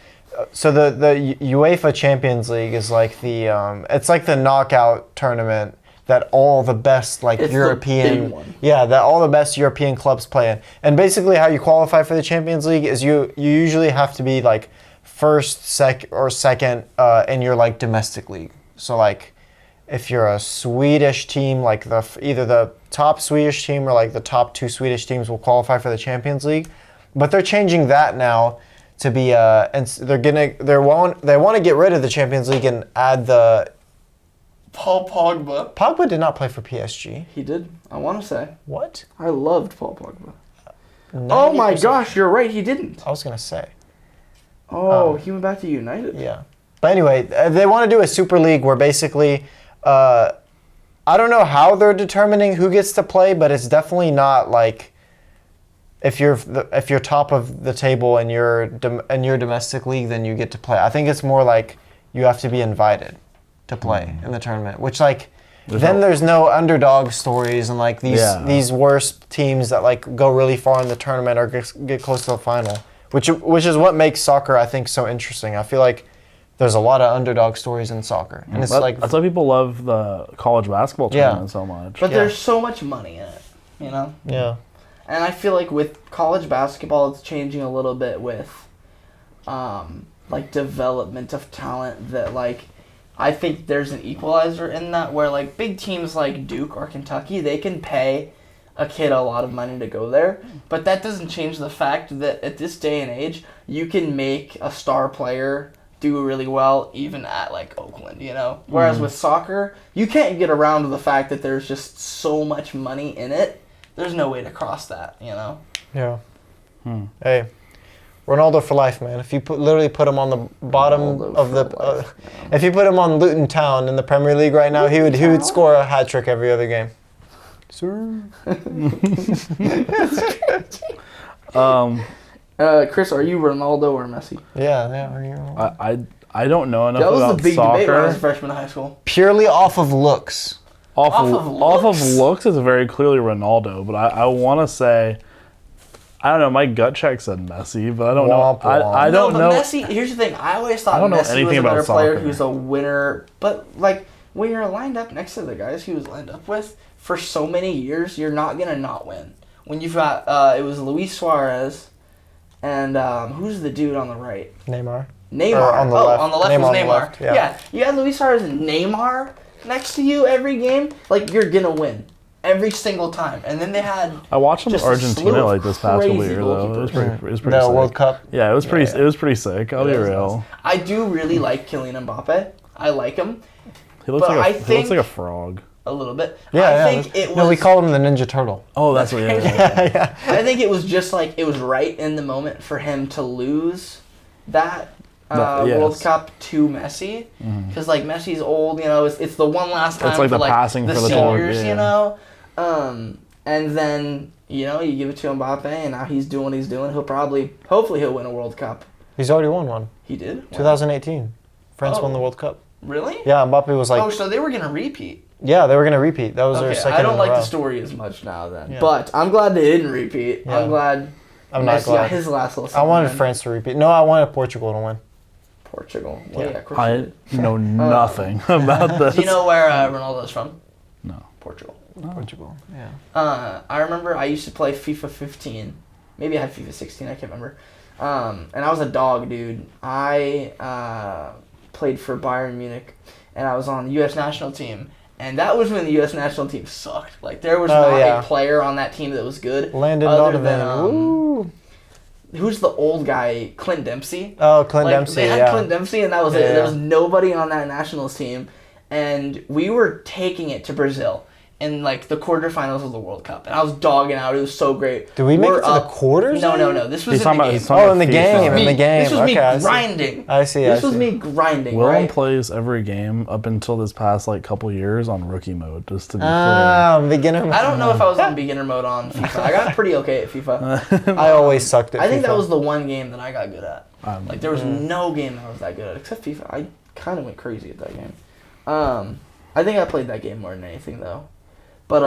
so the UEFA Champions League is like the it's like the knockout tournament that all the best like It's the European big one. that all the best European clubs play in. And basically how you qualify for the Champions League is you usually have to be like first, second in your like domestic league. So like if you're a Swedish team, like either the top Swedish team or like the top two Swedish teams will qualify for the Champions League, but they're changing that now to be and they want to get rid of the Champions League and add the. Paul Pogba. Pogba did not play for PSG. He did. I want to say. What? I loved Paul Pogba. Oh my 90%. gosh, you're right. He didn't. I was gonna say. He went back to United. Yeah. But anyway, they want to do a Super League where basically, I don't know how they're determining who gets to play, but it's definitely not like if you're top of the table and you're in your domestic league, then you get to play. I think it's more like you have to be invited to play in the tournament, which like there's no underdog stories and like these worst teams that like go really far in the tournament or get close to the final, which is what makes soccer I think so interesting. I feel like there's a lot of underdog stories in soccer, and it's that's why people love the college basketball tournament so much. But there's so much money in it, you know. Yeah. And I feel like with college basketball, it's changing a little bit with, like development of talent. That like, I think there's an equalizer in that where like big teams like Duke or Kentucky, they can pay a kid a lot of money to go there, but that doesn't change the fact that at this day and age, you can make a star player do really well even at like Oakland, you know. Whereas with soccer, you can't get around the fact that there's just so much money in it. There's no way to cross that, you know. Yeah. Hey, Ronaldo for life, man. If you literally put him on the bottom of the, if you put him on Luton Town in the Premier League right now, he would score a hat trick every other game. Sir. Chris, are you Ronaldo or Messi? Yeah. I don't know enough That was about the big soccer. debate when I was a freshman in high school. Purely off of looks. Off Off of looks is very clearly Ronaldo, but I want to say, I don't know. My gut check said Messi, but I don't know. I don't know. Messi. Here's the thing. I always thought I don't know Messi was anything a better about player soccer. who's a winner. But like when you're lined up next to the guys he was lined up with for so many years, you're not gonna not win. When you've got it was Luis Suarez, and who's the dude on the right? Neymar. Neymar. On the left. On the left Neymar was on the Neymar. left, yeah. You had Luis Suarez and Neymar next to you every game. Like you're gonna win every single time. And then they had. I watched them with just a slew Argentina of like this past crazy year though. It was pretty The sick. World Cup. Yeah, it was pretty. It was pretty sick. I'll be real. I do really like Kylian Mbappe. I like him He looks But like I he looks think- like a frog. a little bit. Yeah, I think it was. No, we call him the Ninja Turtle. Oh, that's what. Yeah. I think it was just like it was right in the moment for him to lose that Yes. World Cup to Messi, because like Messi's old, you know, it's the one last time It's like for the passing the for the seniors, torch, you know, and then you know you give it to Mbappe, and now he's doing what he's doing. Hopefully he'll win a World Cup. He's already won one. He did. 2018. France won the World Cup. Really? Yeah, Mbappe was like. Oh, so they were gonna repeat. Yeah, they were gonna repeat. That was their second. I don't in a like row. the story as much now then, Yeah. but I'm glad they didn't repeat. Yeah. I'm glad. I'm not Messi got glad. his last little. I wanted season. France to repeat. No, I wanted Portugal to win. Portugal. Well, yeah, of course. I know nothing about this. Do you know where Ronaldo's from? No. Portugal. Portugal. Yeah. I remember I used to play FIFA 15. Maybe I had FIFA 16. I can't remember. And I was a dog, dude. I played for Bayern Munich, and I was on the U.S. national team. And that was when the U.S. national team sucked. Like there was not a player on that team that was good. Landon other Donovan. Woo. Who's the old guy? Clint Dempsey. Oh, Clint Dempsey. They had Yeah. Clint Dempsey, and that was it. Yeah. There was nobody on that nationals team, and we were taking it to Brazil in like the quarterfinals of the World Cup, and I was dogging out. It was so great. Did we make We're it to the quarters? No. This was He's in talking the about- game. he's talking In the FIFA. game. In the game. This was Okay, I me see. grinding. I see. This was me grinding. Willem right? plays every game up until this past like couple years on rookie mode, just to be Beginner. I don't know if I was on beginner mode on FIFA. I got pretty okay at FIFA. I always sucked at I think FIFA. that was the one game that I got good at. Like there was no game that I was that good at except FIFA. I kind of went crazy at that game. I think I played that game more than anything though. But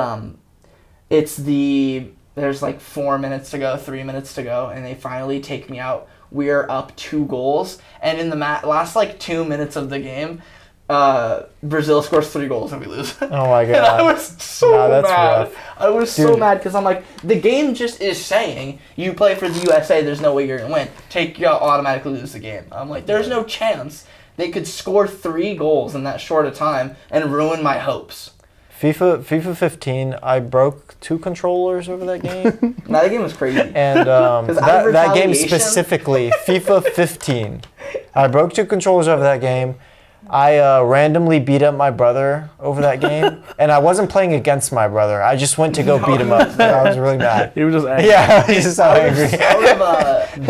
there's like 4 minutes to go, 3 minutes to go, and they finally take me out. We're up 2 goals, and in the last like 2 minutes of the game, Brazil scores 3 goals and we lose. Oh my god. And I was so that's mad. rough. I was so Dude. mad because I'm like, the game just is saying you play for the USA. There's no way you're gonna win. You automatically lose the game. I'm like, there's no chance they could score 3 goals in that short a time and ruin my hopes. FIFA 15, I broke 2 controllers over that game. Now that game was crazy. And out of that game retaliation- specifically, FIFA 15, I broke 2 controllers over that game. I randomly beat up my brother over that game, and I wasn't playing against my brother. I just went to go beat him up, and I was really mad. He was just angry. Yeah, he's just so angry.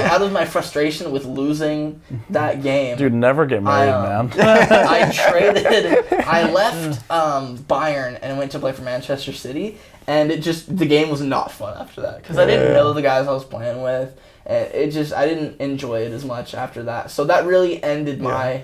Out of my frustration with losing that game, Dude, never get married, man. I left Bayern and went to play for Manchester City, and the game was not fun after that because I didn't know the guys I was playing with, and I didn't enjoy it as much after that. So that really ended my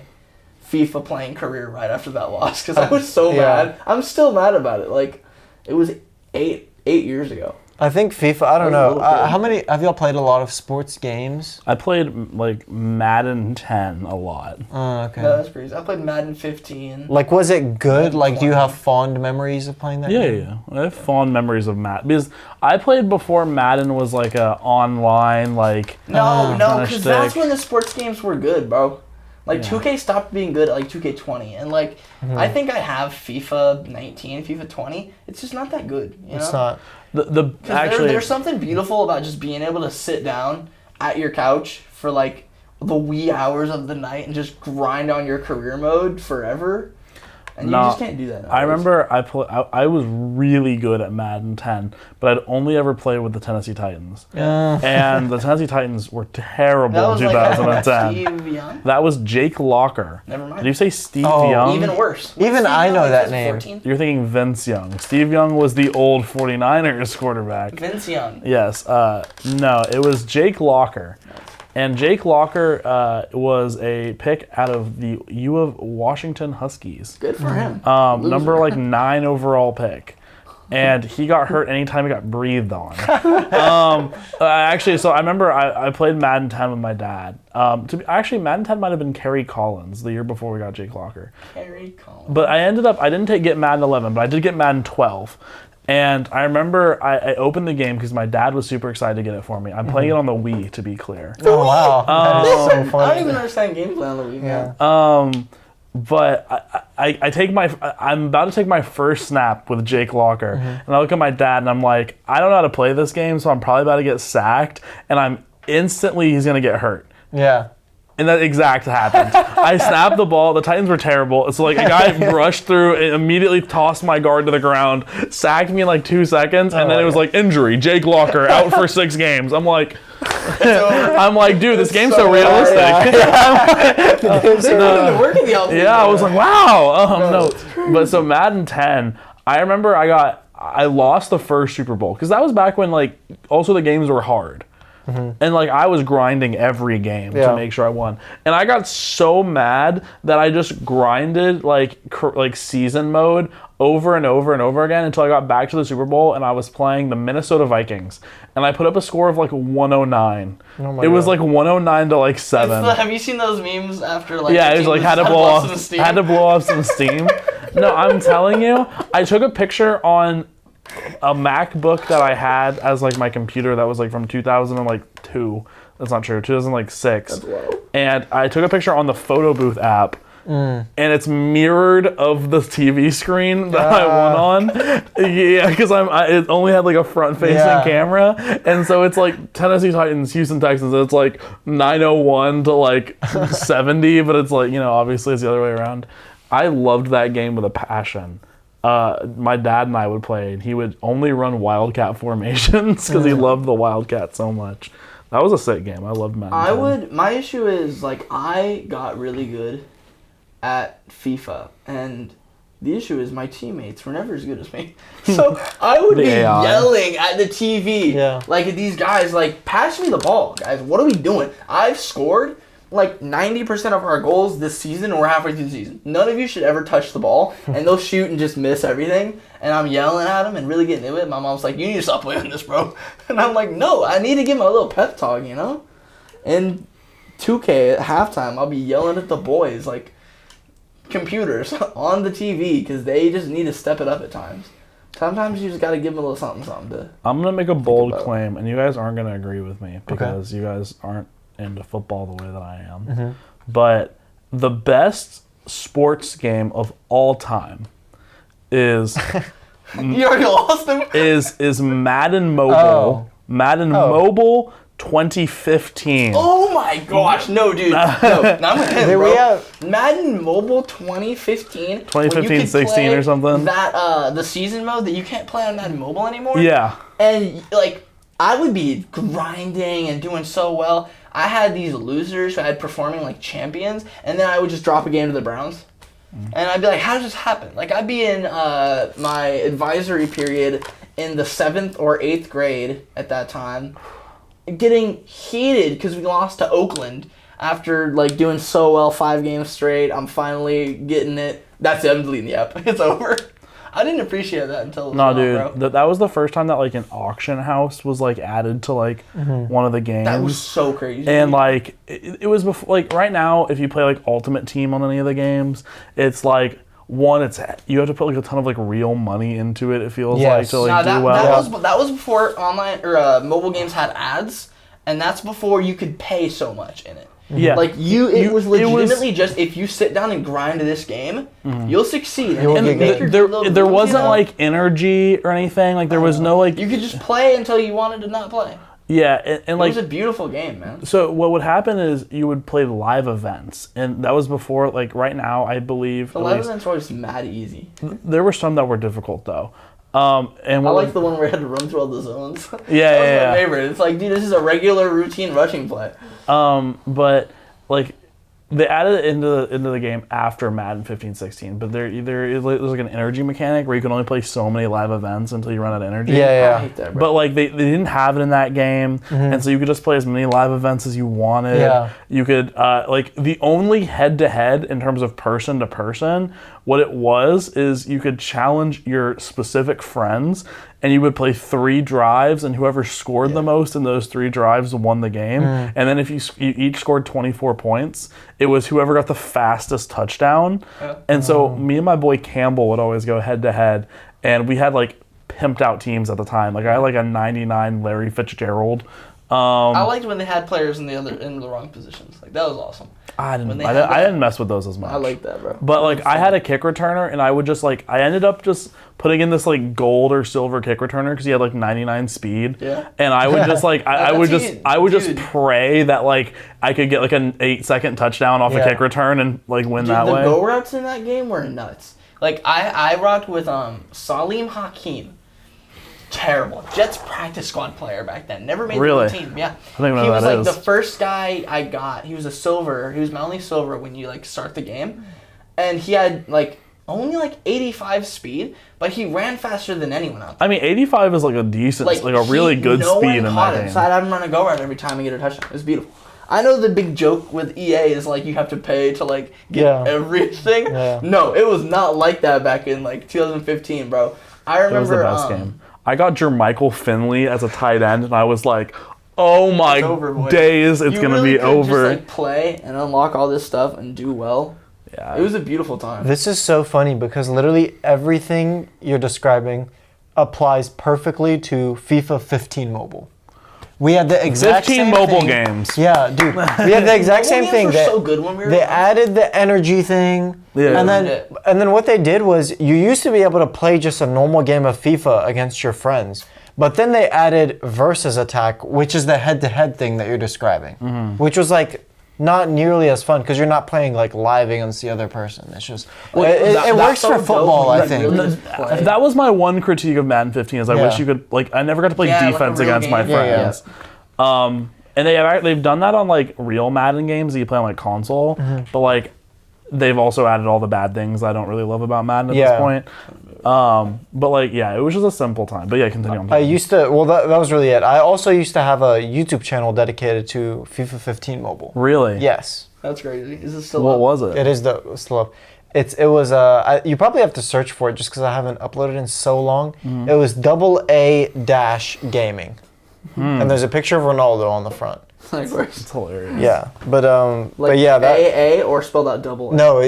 FIFA playing career right after that loss because I was so mad. I'm still mad about it. Like, it was eight years ago. I think FIFA, I don't know. How many, have y'all played a lot of sports games? I played, like, Madden 10 a lot. Oh, okay. No, that's pretty easy. I played Madden 15. Like, was it good? Like, do you have fond memories of playing that game? Yeah. I have fond memories of Madden. Because I played before Madden was, like, a online, like... No, because that's when the sports games were good, bro. Like, 2K stopped being good at, like, 2K20. And, like, I think I have FIFA 19, FIFA 20. It's just not that good, you know? It's not. Actually, there's something beautiful about just being able to sit down at your couch for, like, the wee hours of the night and just grind on your career mode forever. And you just can't do that nowadays. I remember I was really good at Madden 10, but I'd only ever played with the Tennessee Titans. And the Tennessee Titans were terrible in 2010. Steve Young? That was Jake Locker. Never mind. Did you say Steve Young? Even worse. Even Steve I Young, know like, that was name. 14? You're thinking Vince Young. Steve Young was the old 49ers quarterback. Vince Young. Yes. No, it was Jake Locker. And Jake Locker was a pick out of the U of Washington Huskies. Good for him. Number like 9 overall pick. And he got hurt anytime he got breathed on. Actually, so I remember I played Madden 10 with my dad. Actually, Madden 10 might have been Kerry Collins the year before we got Jake Locker. Kerry Collins. But I didn't get Madden 11, but I did get Madden 12. And I remember I opened the game because my dad was super excited to get it for me. I'm playing it on the Wii, to be clear. Oh, wow. That is so funny. I don't even understand gameplay on the Wii. Yeah. But I'm about to take my first snap with Jake Locker, and I look at my dad and I'm like, I don't know how to play this game, so I'm probably about to get sacked, and he's gonna get hurt. Yeah. And that exact happened. I snapped the ball. The Titans were terrible. So like a guy rushed through and immediately tossed my guard to the ground, sacked me in like 2 seconds, and then it was like injury. Jake Locker out for 6 games. I'm like, dude, this game's so realistic. They put in the work in the offseason. Yeah, I was like, wow. No, but so Madden 10, I remember I lost the first Super Bowl because that was back when like also the games were hard. And like I was grinding every game to make sure I won, and I got so mad that I just grinded like season mode over and over and over again until I got back to the Super Bowl and I was playing the Minnesota Vikings, and I put up a score of like 109. It was like 109 to like 7. Have you seen those memes after like? Yeah, it was like had to blow off some steam. No, I'm telling you, I took a picture on a MacBook that I had as like my computer that was like from 2002. That's not true. 2006. And I took a picture on the photo booth app, and it's mirrored of the TV screen that I won on. Yeah, because it only had like a front-facing camera, and so it's like Tennessee Titans, Houston Texans. And it's like 901 to like 70, but it's like, you know, obviously it's the other way around. I loved that game with a passion. My dad and I would play, and he would only run Wildcat formations because he loved the Wildcat so much. That was a sick game. I loved Madden 10. My issue is, like, I got really good at FIFA, and the issue is my teammates were never as good as me. So I would be yelling at the TV. Like, these guys, like, pass me the ball, guys. What are we doing? I've scored like 90% of our goals this season, and we're halfway through the season. None of you should ever touch the ball, and they'll shoot and just miss everything. And I'm yelling at them and really getting into it. My mom's like, "You need to stop playing this, bro." And I'm like, "No, I need to give my little pep talk, you know." And 2K at halftime, I'll be yelling at the boys like computers on the TV because they just need to step it up at times. Sometimes you just got to give them a little something to. I'm gonna make a bold claim, and you guys aren't gonna agree with me because you guys aren't into football the way that I am. But the best sports game of all time is you already lost him. is Madden Mobile. Madden Mobile 2015. Oh my gosh, no, dude. No, I'm with him, There we bro. have- Madden Mobile 2015. 2015, 16 or something. That, the season mode that you can't play on Madden Mobile anymore. Yeah. And, like, I would be grinding and doing so well. I had these losers who had performing like champions, and then I would just drop a game to the Browns. And I'd be like, how does this happen? Like, I'd be in my advisory period in the 7th or 8th grade at that time, getting heated because we lost to Oakland after, like, doing so well 5 games straight. I'm finally getting it. That's it. I'm deleting the app. It's over. I didn't appreciate that until No, dude. dude, that was the first time that like an auction house was like added to like one of the games. That was so crazy. And like it was before, like right now, if you play like Ultimate Team on any of the games, it's like you have to put like a ton of like real money into it. It feels like to like do well. That was before online or mobile games had ads, and that's before you could pay so much in it. Yeah, Like it was legitimately just if you sit down and grind this game, you'll succeed. and there wasn't like energy or anything. Like there was no like you could just play until you wanted to not play. Yeah, and like it was a beautiful game, man. So what would happen is you would play live events, and that was before. Like right now, I believe the live events were just mad easy. There were some that were difficult though. And I like the one where I had to run through all the zones. Yeah, that was my favorite. It's like, dude, this is a regular routine rushing play. But like they added it into the game after Madden 15-16. But there's like an energy mechanic where you can only play so many live events until you run out of energy. Yeah. I hate that, bro. But like they didn't have it in that game, and so you could just play as many live events as you wanted. Yeah. You could like the only head-to-head in terms of person to person, what it was is you could challenge your specific friends, and you would play 3 drives, and whoever scored the most in those 3 drives won the game. And then if you each scored 24 points, it was whoever got the fastest touchdown. And so me and my boy Campbell would always go head-to-head, and we had like pimped out teams at the time. Like I had like a 99 Larry Fitzgerald. I liked when they had players in the wrong positions. Like that was awesome. I didn't mess with those as much. I like that, bro. But like I had a kick returner, and I would just like I ended up just putting in this like gold or silver kick returner because he had like 99 speed. Yeah. And I would just like I would just pray that like I could get like an 8-second touchdown off a kick return and like win that way. The go routes in that game were nuts. Like I rocked with Salim Hakeem. Terrible. Jets practice squad player back then. Never made the team. Yeah. I don't even know he who was that like is. the first guy I got. He was a silver. He was my only silver when you like start the game. And he had like only like 85 speed, but he ran faster than anyone out there. I mean 85 is like a decent like a really good speed in that game. So I'd have him run a go route every time and get a touchdown. It was beautiful. I know the big joke with EA is like you have to pay to like get everything. Yeah. No, it was not like that back in like 2015, bro. I remember It was the best game. I got Jermichael Finley as a tight end, and I was like, "Oh my days, it's gonna be over." Just like play and unlock all this stuff and do well. Yeah, it was a beautiful time. This is so funny because literally everything you're describing applies perfectly to FIFA 15 mobile. We had the exact 15 same mobile thing. games. Yeah, dude. We had the exact same thing. Were so good when we were they young. added the energy thing. Yeah. And then what they did was you used to be able to play just a normal game of FIFA against your friends. But then they added versus attack, which is the head-to-head thing that you're describing, which was like not nearly as fun because you're not playing like live against the other person. It's just it works for football, I think. That was my one critique of Madden 15 is I wish you could like I never got to play defense against my friends. And they've done that on like real Madden games that you play on like console, but like they've also added all the bad things I don't really love about Madden at this point. But like it was just a simple time. But continue on. I used to that was really it. I also used to have a YouTube channel dedicated to FIFA 15 mobile. Really? Yes. That's crazy. Is it still What up? was it? It is still up. It was you probably have to search for it just because I haven't uploaded in so long. It was AA-gaming, and there's a picture of Ronaldo on the front. Like, It's hilarious. Yeah, but that that AA or spelled out double A? no,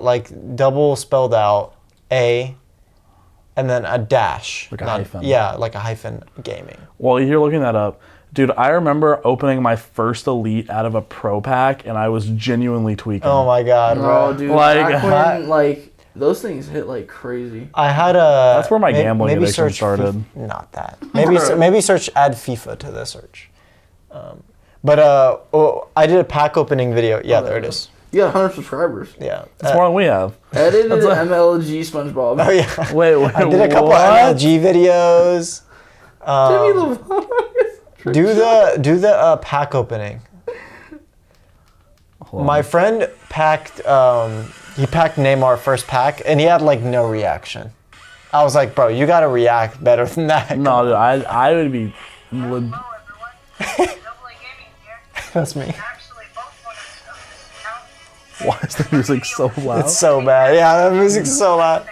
like double spelled out A, and then a dash, like a hyphen. Yeah, like a hyphen gaming. While you're looking that up, dude, I remember opening my first Elite out of a Pro Pack, and I was genuinely tweaking. Oh my god, bro! Dude, Like, back when, those things hit like crazy. I had a. That's where my gambling addiction started. Not that. Maybe search add FIFA to the search. I did a pack opening video. Yeah, there it is. You got 100 subscribers. Yeah. That's more than we have. Edited MLG SpongeBob. Oh yeah. Wait, I did a couple of MLG videos. Do the pack opening. My friend packed. He packed Neymar first pack, and he had like no reaction. I was like, bro, you gotta react better than that. No, dude, I would be. That's me. Why is the music so loud? It's so bad. Yeah, the music's so loud.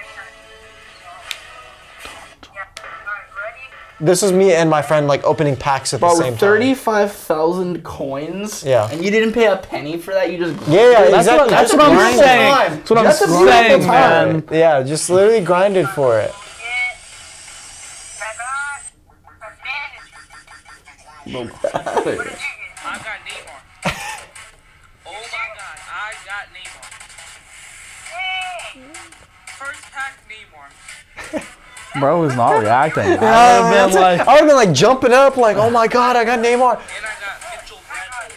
This was me and my friend like opening packs at the same time. 35,000 coins. Yeah. And you didn't pay a penny for that. You just exactly. That's what I'm saying. That's what I'm saying, man. Yeah, just literally grinded for it. I got Neymar. Oh my god, I got Neymar. First pack Neymar. Bro is not reacting. I would have been like jumping up, like, oh my god, I got Neymar. And I got Mitchell Bradley.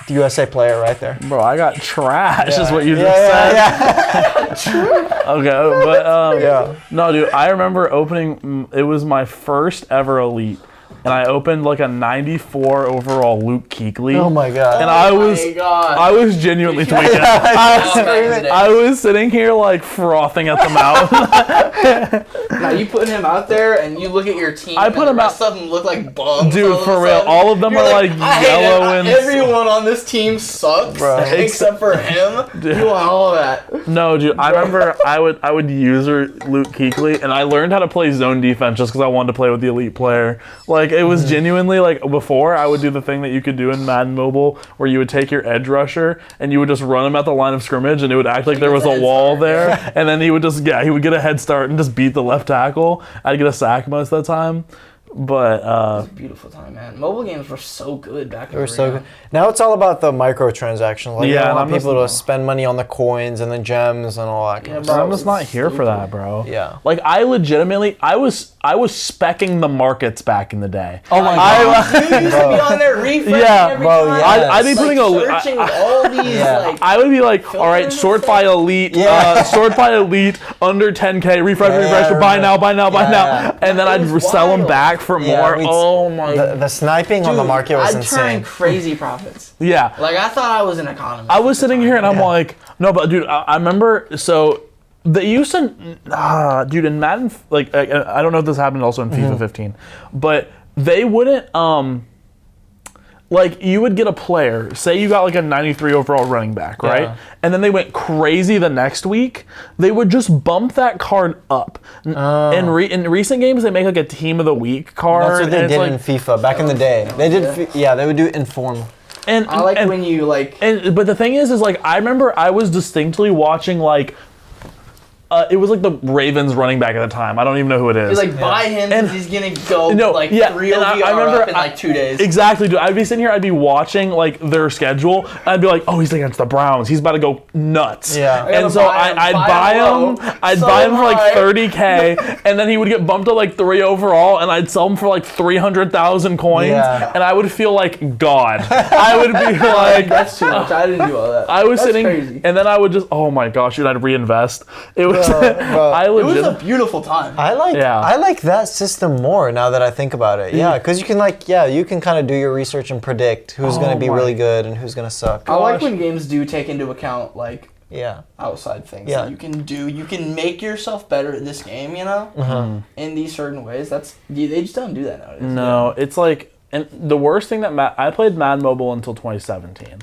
The USA player right there. Bro, I got trash. Is what you just said. Yeah. Okay, but Yeah. no, dude, I remember opening. It was my first ever elite, and I opened like a 94 overall Luke Kuechly. Oh my god. And God. I was genuinely tweaking. I was sitting here like frothing at the mouth. Now you put him out there and you look at your team. I put him the rest of them look like bums. Dude, all of for a real, sudden. all of them You're are like I hate yellow it. and Everyone on this team sucks, Bro. except for him. You want all of that. No, dude, I remember I would user Luke Kuechly, and I learned how to play zone defense just because I wanted to play with the elite player. Like, it was genuinely, like, before, I would do the thing that you could do in Madden Mobile, where you would take your edge rusher, and you would just run him at the line of scrimmage, and it would act like there was a wall there, and then he would just, he would get a head start and just beat the left tackle. I'd get a sack most of the time. But It was a beautiful time, man. Mobile games were so good back in the They were so good. Now it's all about the microtransactions. Like, Yeah, you and want I'm people just- to spend money on the coins and the gems and all that kind of bro. stuff. I'm just not here for that, bro. Yeah. Like, I legitimately, I was specking the markets back in the day. Oh my You used to be on there refreshing Yeah, every bro, time. yes. I'd be putting searching all these like. I would be like, all right, Filters sort and by stuff? elite, Yeah. sort by elite, under 10K, refresh, Yeah, buy right. now, buy now, buy Yeah. now, and then I'd It was sell them wild. back for Yeah, more. we'd- Oh my, The sniping on the market was I'd turn insane. crazy profits. yeah. Like I thought I was an economist. I was sitting here and I'm Yeah. like, no, but dude, I remember, so they used to, dude, in Madden, like, I don't know if this happened also in FIFA 15, but they wouldn't, like, you would get a player, say you got like a 93 overall running back, right? Yeah. And then they went crazy the next week, they would just bump that card up. In recent games, they make like a team of the week card. That's what they and it's did like, in FIFA back in the day. They did, they would do inform. and, I like and, when you like. but the thing is like I remember I was distinctly watching like it was like the Ravens running back at the time. I don't even know who it is. You're like buy him And- because he's gonna go No, like yeah, 3 and OVR I remember up in like 2 days. Exactly, dude. I'd be sitting here, I'd be watching like their schedule, and I'd be like, oh, he's against the Browns. He's about to go nuts. Yeah. I gotta And so buy him, I'd buy buy him him. low, I'd sell buy him him for like high. 30K, and then he would get bumped to like 3 overall, and I'd sell him for like 300,000 coins, Yeah. and I would feel like God. I would be like, That's too much. I didn't do all that. I was That's sitting, crazy. and then I would just, oh my gosh, dude, I'd reinvest. It was, Bro, I It was legit. a beautiful time. I like that system more now that I think about it. Yeah, because you can you can kind of do your research and predict who's going to be my- really good and who's going to suck. I like when games do take into account like Yeah. outside things Yeah. that you can do. You can make yourself better at this game, you know, in these certain ways. They just don't do that nowadays. No, it's like, and the worst thing that I played Madden Mobile until 2017,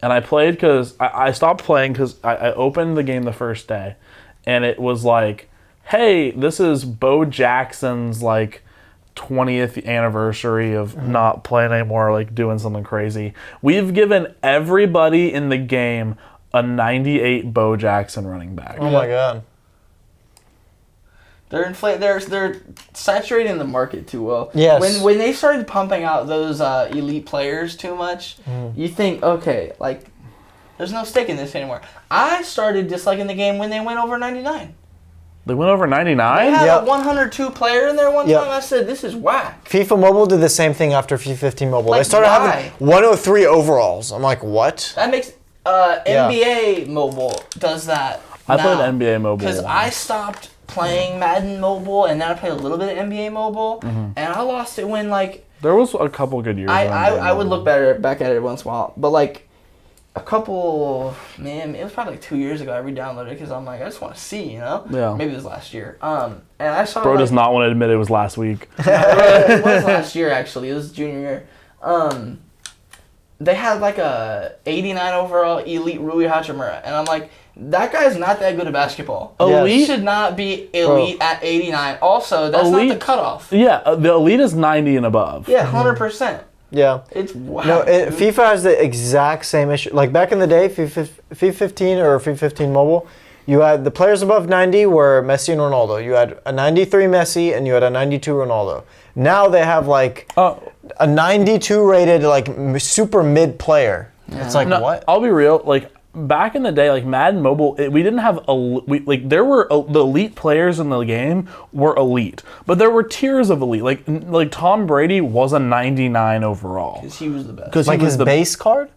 and I played because I stopped playing because I opened the game the first day, and it was like, hey, this is Bo Jackson's like 20th anniversary of not playing anymore, like doing something crazy. We've given everybody in the game a 98 Bo Jackson running back. Oh my god. They're saturating the market too well. Yes. When they started pumping out those elite players too much, you think, okay, like there's no stake in this anymore. I started disliking the game when they went over 99. They went over 99? They had Yep. a 102 player in there one Yep. time. I said, this is whack. FIFA Mobile did the same thing after FIFA 15 Mobile. They Like, started why? having 103 overalls. I'm like, what? That makes NBA Mobile does that. I played NBA Mobile because once. I stopped playing Madden Mobile, and then I played a little bit of NBA Mobile, and I lost it when like There was a couple good years. of NBA I would Mobile. look back at it once in a while, but like a couple, man, it was probably like 2 years ago. I re-downloaded it because I'm like, I just want to see, you know. Yeah. Maybe it was last year. And I saw. Bro like, does not want to admit it was last week. it was last year actually. It was junior year. They had like a 89 overall elite Rui Hachimura, and I'm like, that guy's not that good at basketball. Elite? He should not be elite at 89. Also, that's not Elite? the cutoff. Yeah, the elite is 90 and above. Yeah, 100%. Yeah. It's wow. No, dude. FIFA has the exact same issue. Like back in the day, FIFA 15 or FIFA 15 Mobile, you had the players above 90 were Messi and Ronaldo. You had a 93 Messi and you had a 92 Ronaldo. Now they have like a 92 rated like super mid player. It's like, No, what? I'll be real. Like back in the day, like Madden Mobile, we didn't have there were the elite players in the game were elite, but there were tiers of elite. Like Tom Brady was a 99 overall 'Cause he was the best. because Like he was his the base card?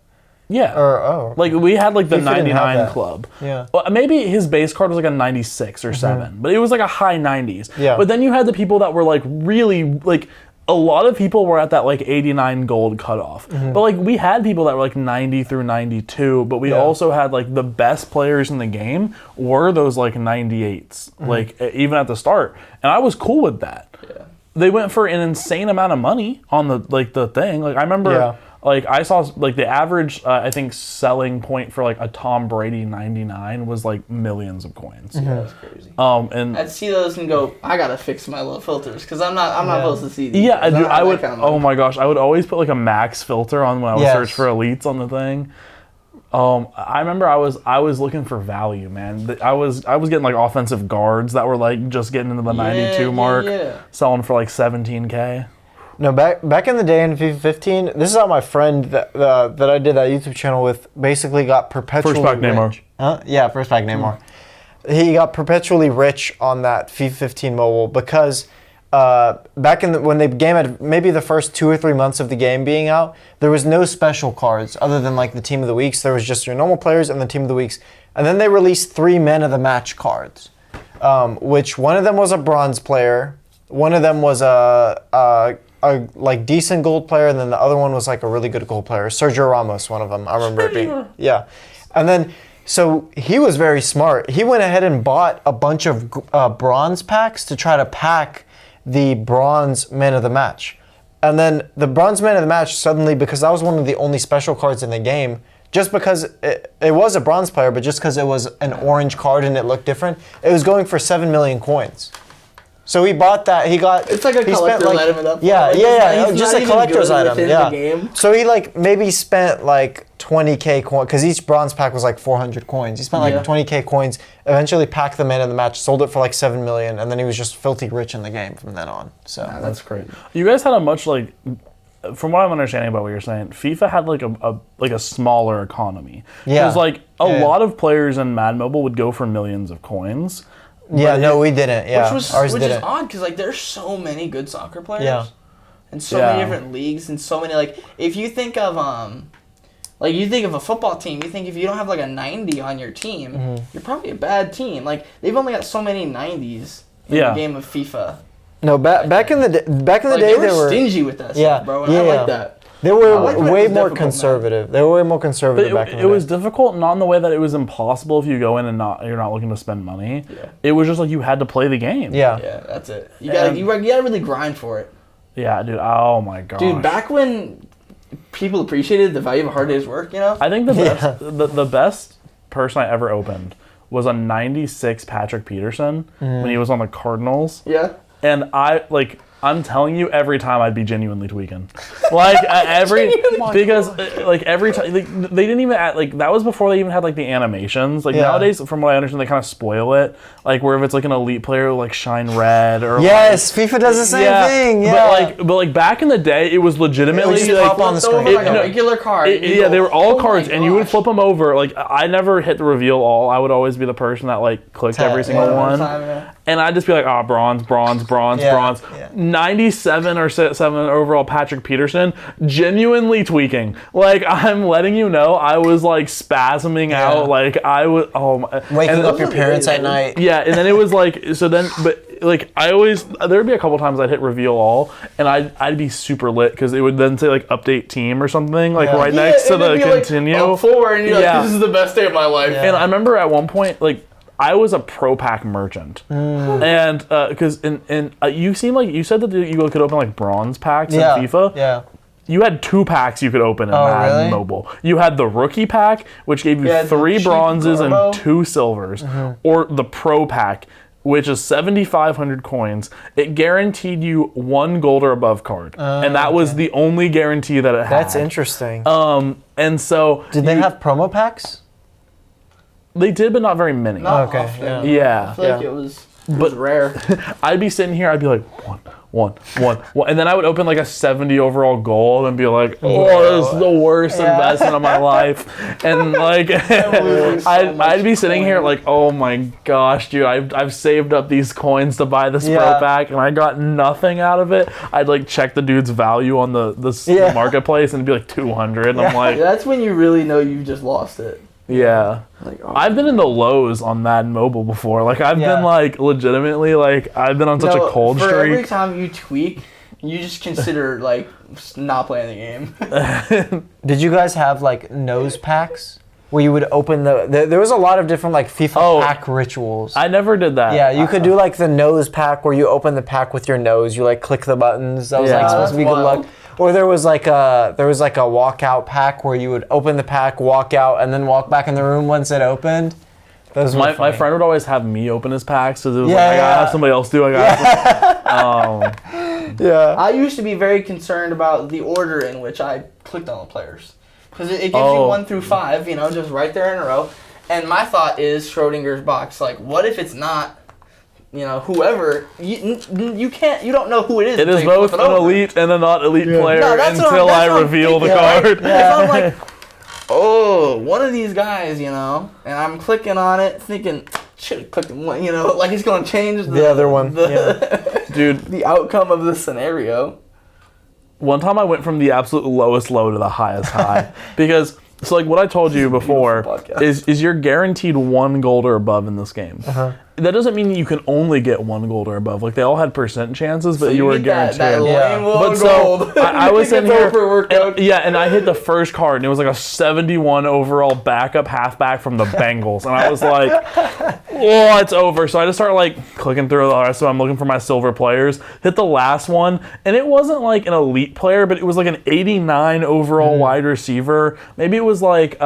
yeah. Or Like we had like the FIFA didn't have 99 that. club. Yeah. Well, maybe his base card was like a 96 or 7, but it was like a high 90s. Yeah. But then you had the people that were like really like a lot of people were at that like 89 gold cutoff. But like we had people that were like 90 through 92, but we Yeah. also had like the best players in the game were those like 98s, like even at the start. And I was cool with that. Yeah. They went for an insane amount of money on the thing. Like I remember Yeah. like I saw like the average I think selling point for like a Tom Brady 99 was like millions of coins. That's crazy. And I'd see those and go, I gotta fix my little filters because I'm not supposed to see these. yeah, I dude, don't have I that would. kind of Oh money. my gosh, I would always put like a max filter on when I would Yes. search for elites on the thing. I remember I was looking for value, man. I was getting like offensive guards that were like just getting into the 92 yeah, mark, yeah. selling for like 17K. No, back in the day in FIFA 15, this is how my friend that I did that YouTube channel with basically got perpetually First pack Neymar. rich. Huh? Yeah, first pack Neymar. He got perpetually rich on that FIFA 15 mobile because back in when the game had maybe the first 2 or 3 months of the game being out, there was no special cards other than like the team of the weeks. There was just your normal players and the team of the weeks, and then they released 3 men of the match cards, which one of them was a bronze player, one of them was a like decent gold player, and then the other one was like a really good gold player. Sergio Ramos, one of them. I remember it being. Yeah. And then, so he was very smart. He went ahead and bought a bunch of bronze packs to try to pack the bronze man of the match. And then the bronze man of the match suddenly, because that was one of the only special cards in the game, just because it was a bronze player, but just because it was an orange card and it looked different, it was going for 7 million coins. So he bought that. He got. It's like a he collector's spent, item at that point. Yeah, Like, yeah, he's just not a even collector's good item. within Yeah. the game. So he like maybe spent like 20K coins because each bronze pack was like 400 coins. He spent like Yeah. 20K coins. Eventually packed the man of the match, sold it for like 7 million, and then he was just filthy rich in the game from then on. So That's crazy. You guys had a much like, from what I'm understanding about what you're saying, FIFA had like a smaller economy. Yeah. Because like a Yeah. lot of players in Mad Mobile would go for millions of coins. yeah, But no, we didn't. Yeah, Which ours is didn't. odd because like there's so many good soccer players. Yeah. And so Yeah. many different leagues and so many like if you think of like you think of a football team, you think if you don't have like a 90 on your team, Mm-hmm. you're probably a bad team. Like they've only got so many 90s in Yeah. the game of FIFA. No, back in the day, Like they they were were stingy with that Yeah, stuff, bro. And yeah, I yeah. like that. they were I like when it way was more difficult, man. conservative. They were way more conservative back in the It day. was difficult, not in the way that it was impossible if you go in and you're not looking to spend money. Yeah. It was just like you had to play the game. Yeah. Yeah, that's it. You gotta you gotta really grind for it. Yeah, dude. Oh my gosh. Dude, back when people appreciated the value of a hard day's work, you know? I think the best the best person I ever opened was a 96 Patrick Peterson when he was on the Cardinals. Yeah. And I I'm telling you, every time I'd be genuinely tweaking. Like because like every time they didn't even add, like that was before they even had like the animations. Like nowadays, from what I understand, they kind of spoil it. Like where if it's like an elite player, like shine red or yes, FIFA does the same thing. Yeah, but like back in the day, it was legitimately just like, pop on the screen. Like a regular card. yeah, they were all cards, and you would gosh. flip them over. Like I never hit the reveal all. I would always be the person that like clicked every single one. And I'd just be like, bronze. Yeah. 97 or 7 overall Patrick Peterson, genuinely tweaking. Like, I'm letting you know, I was like spasming out. Like, I was, waking up your parents at night. Yeah, and then it was like, but like, there would be a couple times I'd hit reveal all, and I'd be super lit, because it would then say like update team or something, like right next to the continue. Like, 4, and you're like, this is the best day of my life. And I remember at one point, like, I was a pro pack merchant, and because you seem like you said that you could open like bronze packs in FIFA. Yeah. You had 2 packs you could open in Madden Mobile. You had the rookie pack, which gave you 3 bronzes and 2 silvers, or the pro pack, which is 7,500 coins. It guaranteed you 1 gold or above card, and that was the only guarantee that it had. That's interesting. And so did they have promo packs? They did, but not very many. Not Okay, often. Yeah. I feel like it was rare. I'd be sitting here, I'd be like, one, and then I would open like a 70 overall gold and be like, this is the worst investment of my life. And like, I'd be sitting here like, oh my gosh, dude, I've saved up these coins to buy this pro pack, and I got nothing out of it. I'd like check the dude's value on the marketplace, and it'd be like 200, and I'm like, that's when you really know you've just lost it. Yeah. Like, I've been in the lows on Madden Mobile before. Like, I've been, like, legitimately, like, I've been on such a cold for streak. Every time you tweak, you just consider, like, not playing the game. Did you guys have, like, nose packs? Where you would open there was a lot of different, like, FIFA pack rituals. I never did that. Yeah, you could do, like, the nose pack where you open the pack with your nose. You, like, click the buttons. That was, like, supposed to be good luck. Or there was like a walkout pack where you would open the pack, walk out, and then walk back in the room once it opened. Those were my friend would always have me open his packs, because it was Yeah, like, I gotta yeah. have somebody else do it. Yeah. I used to be very concerned about the order in which I clicked on the players. Because it gives you 1 through 5, you know, just right there in a row. And my thought is Schrodinger's box. Like, what if it's not, you know, whoever, you don't know who it is. It is both an elite and a not elite player until I reveal the card. Yeah. I'm like, one of these guys, you know, and I'm clicking on it thinking, should have clicked one, you know, like it's going to change The other one. Dude, the outcome of the scenario. one time I went from the absolute lowest low to the highest high, because so like what I told you before is you're guaranteed 1 gold or above in this game. That doesn't mean you can only get 1 gold or above. Like, they all had percent chances, but you were guaranteed. But so I was in here, and I hit the first card, and it was like a 71 overall backup halfback from the Bengals, and I was like, oh, it's over. So I just started like clicking through the rest. So I'm looking for my silver players. Hit the last one, and it wasn't like an elite player, but it was like an 89 overall wide receiver. Maybe it was like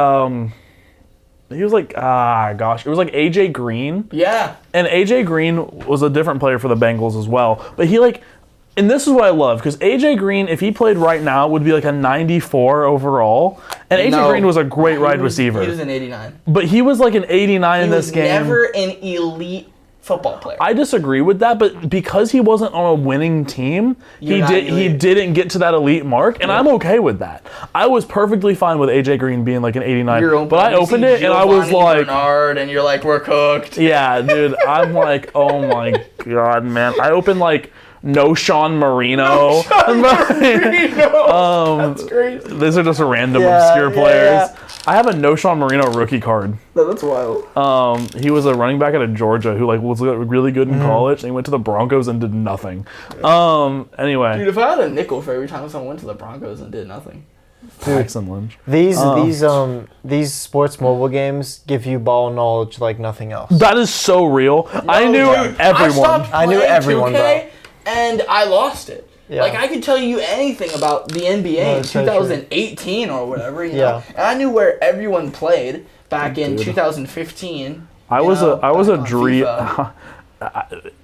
he was like, it was like AJ Green. Yeah. And AJ Green was a different player for the Bengals as well. But he like, and this is what I love, because AJ Green, if he played right now, would be like a 94 overall. And AJ Green was a great wide receiver. He was an 89. But he was like an 89 in this game. He was never an elite football player. I disagree with that, but because he wasn't on a winning team, he didn't get to that elite mark, and I'm okay with that. I was perfectly fine with AJ Green being like an 89, but I opened it and I was like, Bernard, and you're like, we're cooked. Yeah, dude, I'm like, oh my god, man. I opened like No Sean Marino. That's crazy. These are just random obscure players. I have a No Sean Marino rookie card. That's wild. He was a running back out of Georgia who like was really good in college, and he went to the Broncos and did nothing. Anyway. Dude, if I had a nickel for every time someone went to the Broncos and did nothing. Paxton Lynch. These sports mobile games give you ball knowledge like nothing else. That is so real. I knew everyone. I knew everyone, 2K, bro. And I lost it. Yeah. Like, I could tell you anything about the NBA in 2018 or whatever, you know? And I knew where everyone played back in 2015. I was a dream.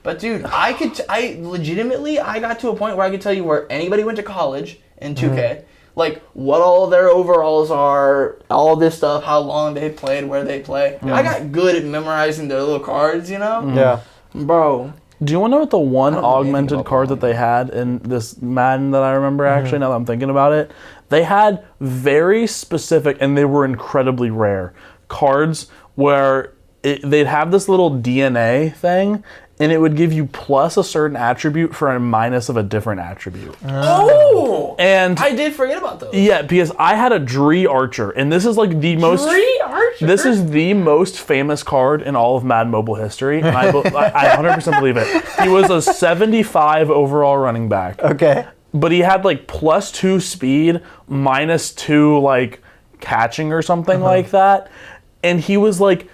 But dude, I legitimately got to a point where I could tell you where anybody went to college in 2K, like what all their overalls are, all this stuff, how long they played, where they play. I got good at memorizing their little cards, you know? Yeah. Bro. Do you want to know what the one I don't know anything augmented about card that they had in this Madden that I remember actually, now that I'm thinking about it? They had very specific, and they were incredibly rare, cards where they'd have this little DNA thing, and it would give you plus a certain attribute for a minus of a different attribute. Oh! And I did forget about those. yeah, because I had a Dree Archer, and this is like the most... Dree Archer? This is the most famous card in all of Madden Mobile history, and I 100% believe it. He was a 75 overall running back. Okay. But he had like +2 speed, -2 like catching or something like that. And he was like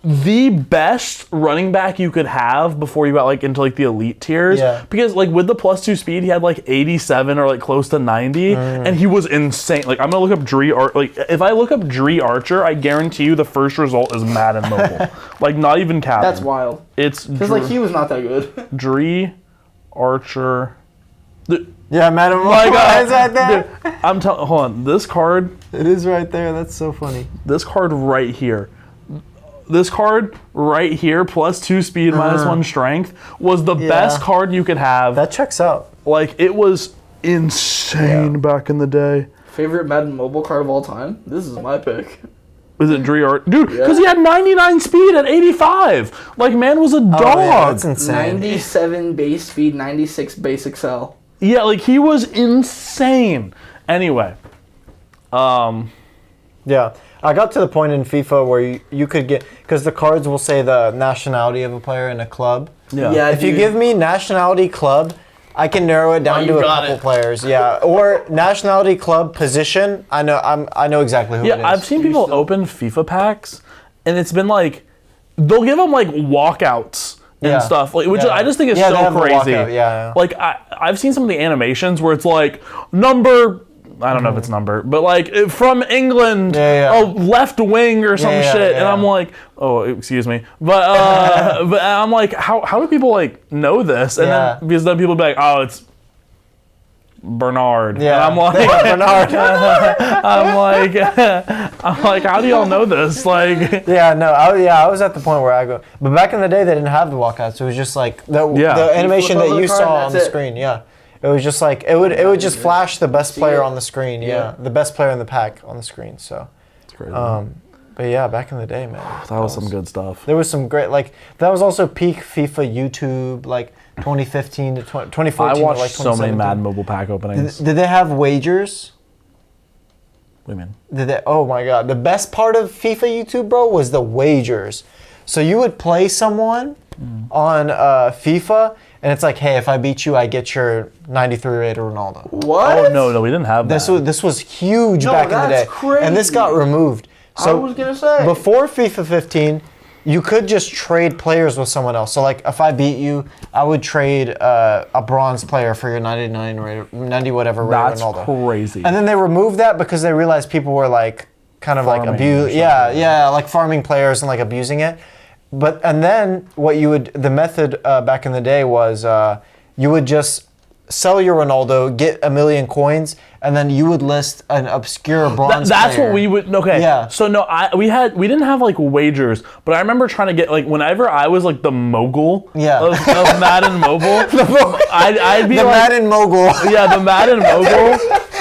the best running back you could have before you got like into like the elite tiers. Yeah. Because like with the +2 speed, he had like 87 or like close to 90, and he was insane. Like I'm gonna look up Dree like if I look up Dree Archer, I guarantee you the first result is Madden Mobile. Like not even capping. That's wild. It's Because like he was not that good. Dree Archer. Yeah, Madam. My God. It's right there. Dude, I'm telling. Hold on. This card. It is right there. That's so funny. This card right here. This card right here, +2 speed, -1 strength, was the best card you could have. That checks out. Like it was insane back in the day. Favorite Madden Mobile card of all time? This is my pick. Is it Dree Art? Dude, Yeah. because he had 99 speed at 85. Like man was a dog. Oh, yeah, that's insane. 97 base speed, 96 base excel. Yeah, like he was insane. Anyway, Yeah. I got to the point in FIFA where you could get, because the cards will say the nationality of a player in a club. yeah. If you give me nationality club, I can narrow it down you to a got couple it. players. Yeah. Or nationality club position. I know exactly who it is. I've seen people open FIFA packs, and it's been like, they'll give them like walkouts and Yeah. stuff, like, which Yeah. I just think is Yeah, they so have the crazy. walkout, yeah. Like I've seen some of the animations where it's like number. I don't know if it's number, but like from England, Yeah. a left wing or some Yeah, shit, yeah. and I'm like, oh, excuse me, but but I'm like, how do people like know this? And Yeah. then because then people be like, oh, it's Bernard, Yeah. and I'm like, Bernard. I'm like, how do y'all know this? Like, Yeah, no, I was at the point where I go, but back in the day they didn't have the walkouts. It was just like the animation flip that over you the card, saw that's on the it. screen. Yeah, it was just like it would just flash the best player it. on the screen. Yeah, Yeah. the best player in the pack on the screen. So, it's crazy. but yeah, back in the day, man, that was some good stuff. There was some great that was also peak FIFA YouTube, like 2015 to 2014. I to watched like so many 2017. Madden mobile pack openings. Did they have wagers? What do you mean? Did they? Oh my God! The best part of FIFA YouTube, bro, was the wagers. So you would play someone on FIFA, and it's like, hey, if I beat you, I get your 93 rated Ronaldo. What? Oh no, we didn't have that. This was huge No, back in the day, that's and this got crazy. removed. I So was gonna say. before FIFA 15, you could just trade players with someone else. So like, if I beat you, I would trade a bronze player for your 99 rated, 90 whatever rated That's Ronaldo. crazy. And then they removed that because they realized people were like kind of like Farming or abuse. Yeah, like farming players and like abusing it. And then the method back in the day was you would just sell your Ronaldo, get 1 million coins, and then you would list an obscure bronze That's player. what we would. Okay. Yeah. So no, we didn't have like wagers, but I remember trying to get like whenever I was like the mogul Yeah. of Madden Mobile, I'd be The like, Madden mogul. yeah, the Madden mogul.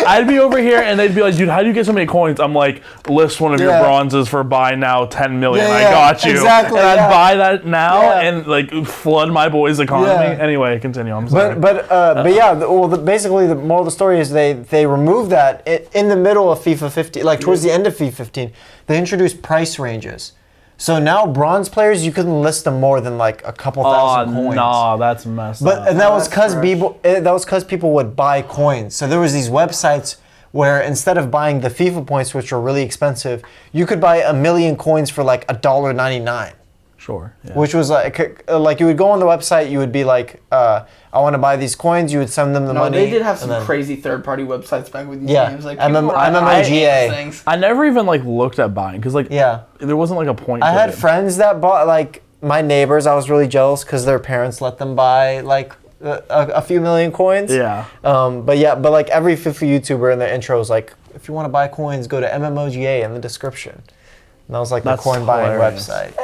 I'd be over here and they'd be like, dude, how do you get so many coins? I'm like, list one of your Yeah. bronzes for buy now 10 million. Yeah, I yeah, got you. exactly, And I'd yeah. buy that now Yeah. and like flood my boys' economy. Yeah. Anyway, continue. I'm sorry. But yeah, basically the moral of the story is they removed that in the middle of FIFA 15, like towards the end of FIFA 15. They introduced price ranges. So now bronze players, you couldn't list them more than like a couple thousand coins. Nah, that's messed But up. and that was That's because people would buy coins. So there was these websites where instead of buying the FIFA points, which were really expensive, you could buy 1 million coins for like $1.99. Sure. Yeah. Which was like you would go on the website, you would be like, I want to buy these coins. You would send them the No, money. they did have and some crazy third-party websites back with these Yeah. games. Like MM people were buying MMOGA. those things. I never even like looked at buying because like Yeah. there wasn't like a point. I to had it. friends that bought like my neighbors, I was really jealous because their parents let them buy like a few million coins. Yeah. But like every FIFA YouTuber in their intro was like, if you want to buy coins, go to MMOGA in the description. And that was like That's the coin buying hilarious. website.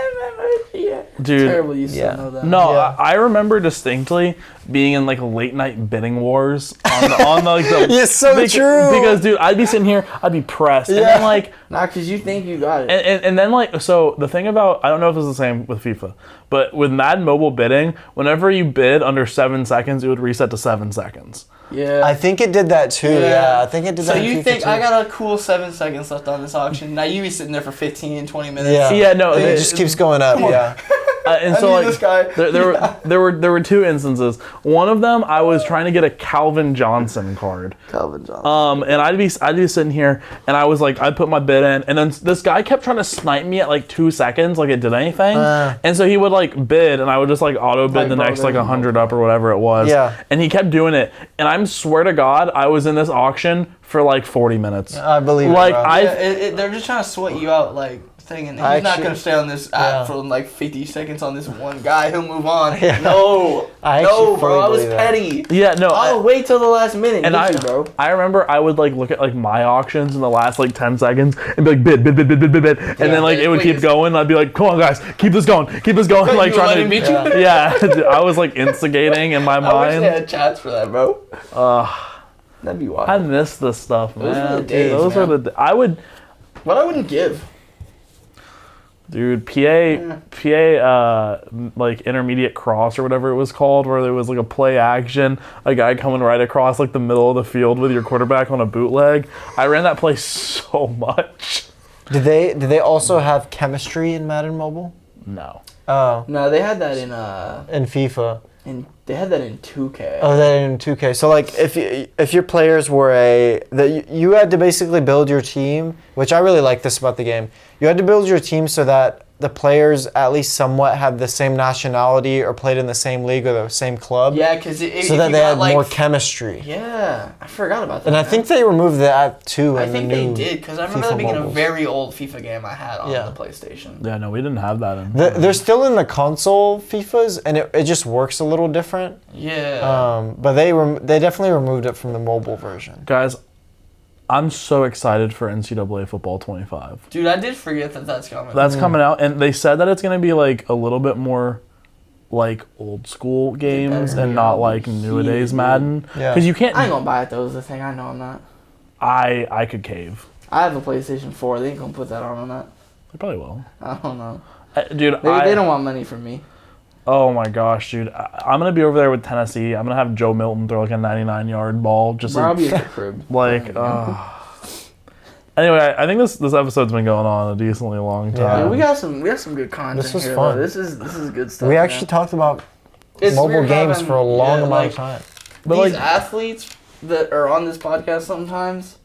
Dude. Terrible you still Yeah. know that. No, Yeah. I remember distinctly being in like late night bidding wars on like the. It's so true. Because dude, I'd be sitting here, I'd be pressed, and Yeah. then like, Not because you think you got it. and then like, so the thing about, I don't know if it's the same with FIFA, but with Madden Mobile bidding, whenever you bid under 7 seconds, it would reset to 7 seconds. Yeah. I think it did that too. Yeah, I think it did So that. in you FIFA think too. I got a cool 7 seconds left on this auction? Now you be sitting there for 15, 20 minutes. Yeah. Yeah, no, It just keeps going up. Yeah. And I so need like this guy. there were two instances. One of them, I was trying to get a Calvin Johnson card. Calvin Johnson. And I'd be sitting here, and I was like, I'd put my bid in, and then this guy kept trying to snipe me at like 2 seconds, like it did anything. And so he would like bid, and I would just like auto bid Like, the bro, next like there's 100 up or whatever it was. Yeah. And he kept doing it, and I swear to God, I was in this auction for like 40 minutes. I believe Like, it, bro. I- They're just trying to sweat you out, like thinking he's I not actually- gonna stay on this app yeah. for like 50 seconds on this one guy. He'll move on. Yeah. No, I actually no, bro. fully I was believe that. petty. Yeah, no. I'll wait till the last minute. And Get you, bro. I remember I would like look at like my auctions in the last like 10 seconds and be like bid, and then like it would keep please. going. And I'd be like, come on guys, keep this going, like You trying let to him beat you? Yeah, I was like instigating in my I wish they mind. had chats for that, bro. That'd be wild. I miss this stuff, man. Those were the Dude, days, those man. were the. I would, What I wouldn't give. dude. PA, like intermediate cross or whatever it was called, where there was like a play action, a guy coming right across like the middle of the field with your quarterback on a bootleg. I ran that play so much. Did they also have chemistry in Madden Mobile? No. Oh, No, they had that in FIFA. they had that in 2K. Oh, that in 2K. So like, if your players were you had to basically build your team, which I really like this about the game. You had to build your team so that the players at least somewhat had the same nationality or played in the same league or the same club. Yeah, because So that they had more chemistry. Yeah, I forgot about that. And I man. think they removed that too. I in think the they new did because I remember FIFA that being a mobiles. very old FIFA game I had on Yeah. the PlayStation. Yeah, no, we didn't have that in. They're still in the console FIFAs, and it just works a little different. Yeah. But they definitely removed it from the mobile version. Guys, I'm so excited for NCAA Football 25. Dude, I did forget that that's coming. That's coming out, and they said that it's going to be like a little bit more like old school games better and be not all like huge, nowadays dude. Madden. Yeah. Because you can't. I ain't gonna buy it though. Is the thing. I know I'm not. I could cave. I have a PlayStation 4. They ain't gonna put that on that. They probably will. I don't know. Dude, They don't want money from me. Oh my gosh, dude. I'm going to be over there with Tennessee. I'm going to have Joe Milton throw like a 99-yard ball. Just Bro, I'll like, be at the crib. like Anyway, I think this episode's been going on a decently long time. Dude, we got some good content. This was here, fun. though. This is good stuff. We man. actually talked about It's mobile weird games having- for a long yeah, amount like, of time. But These like, athletes that are on this podcast sometimes,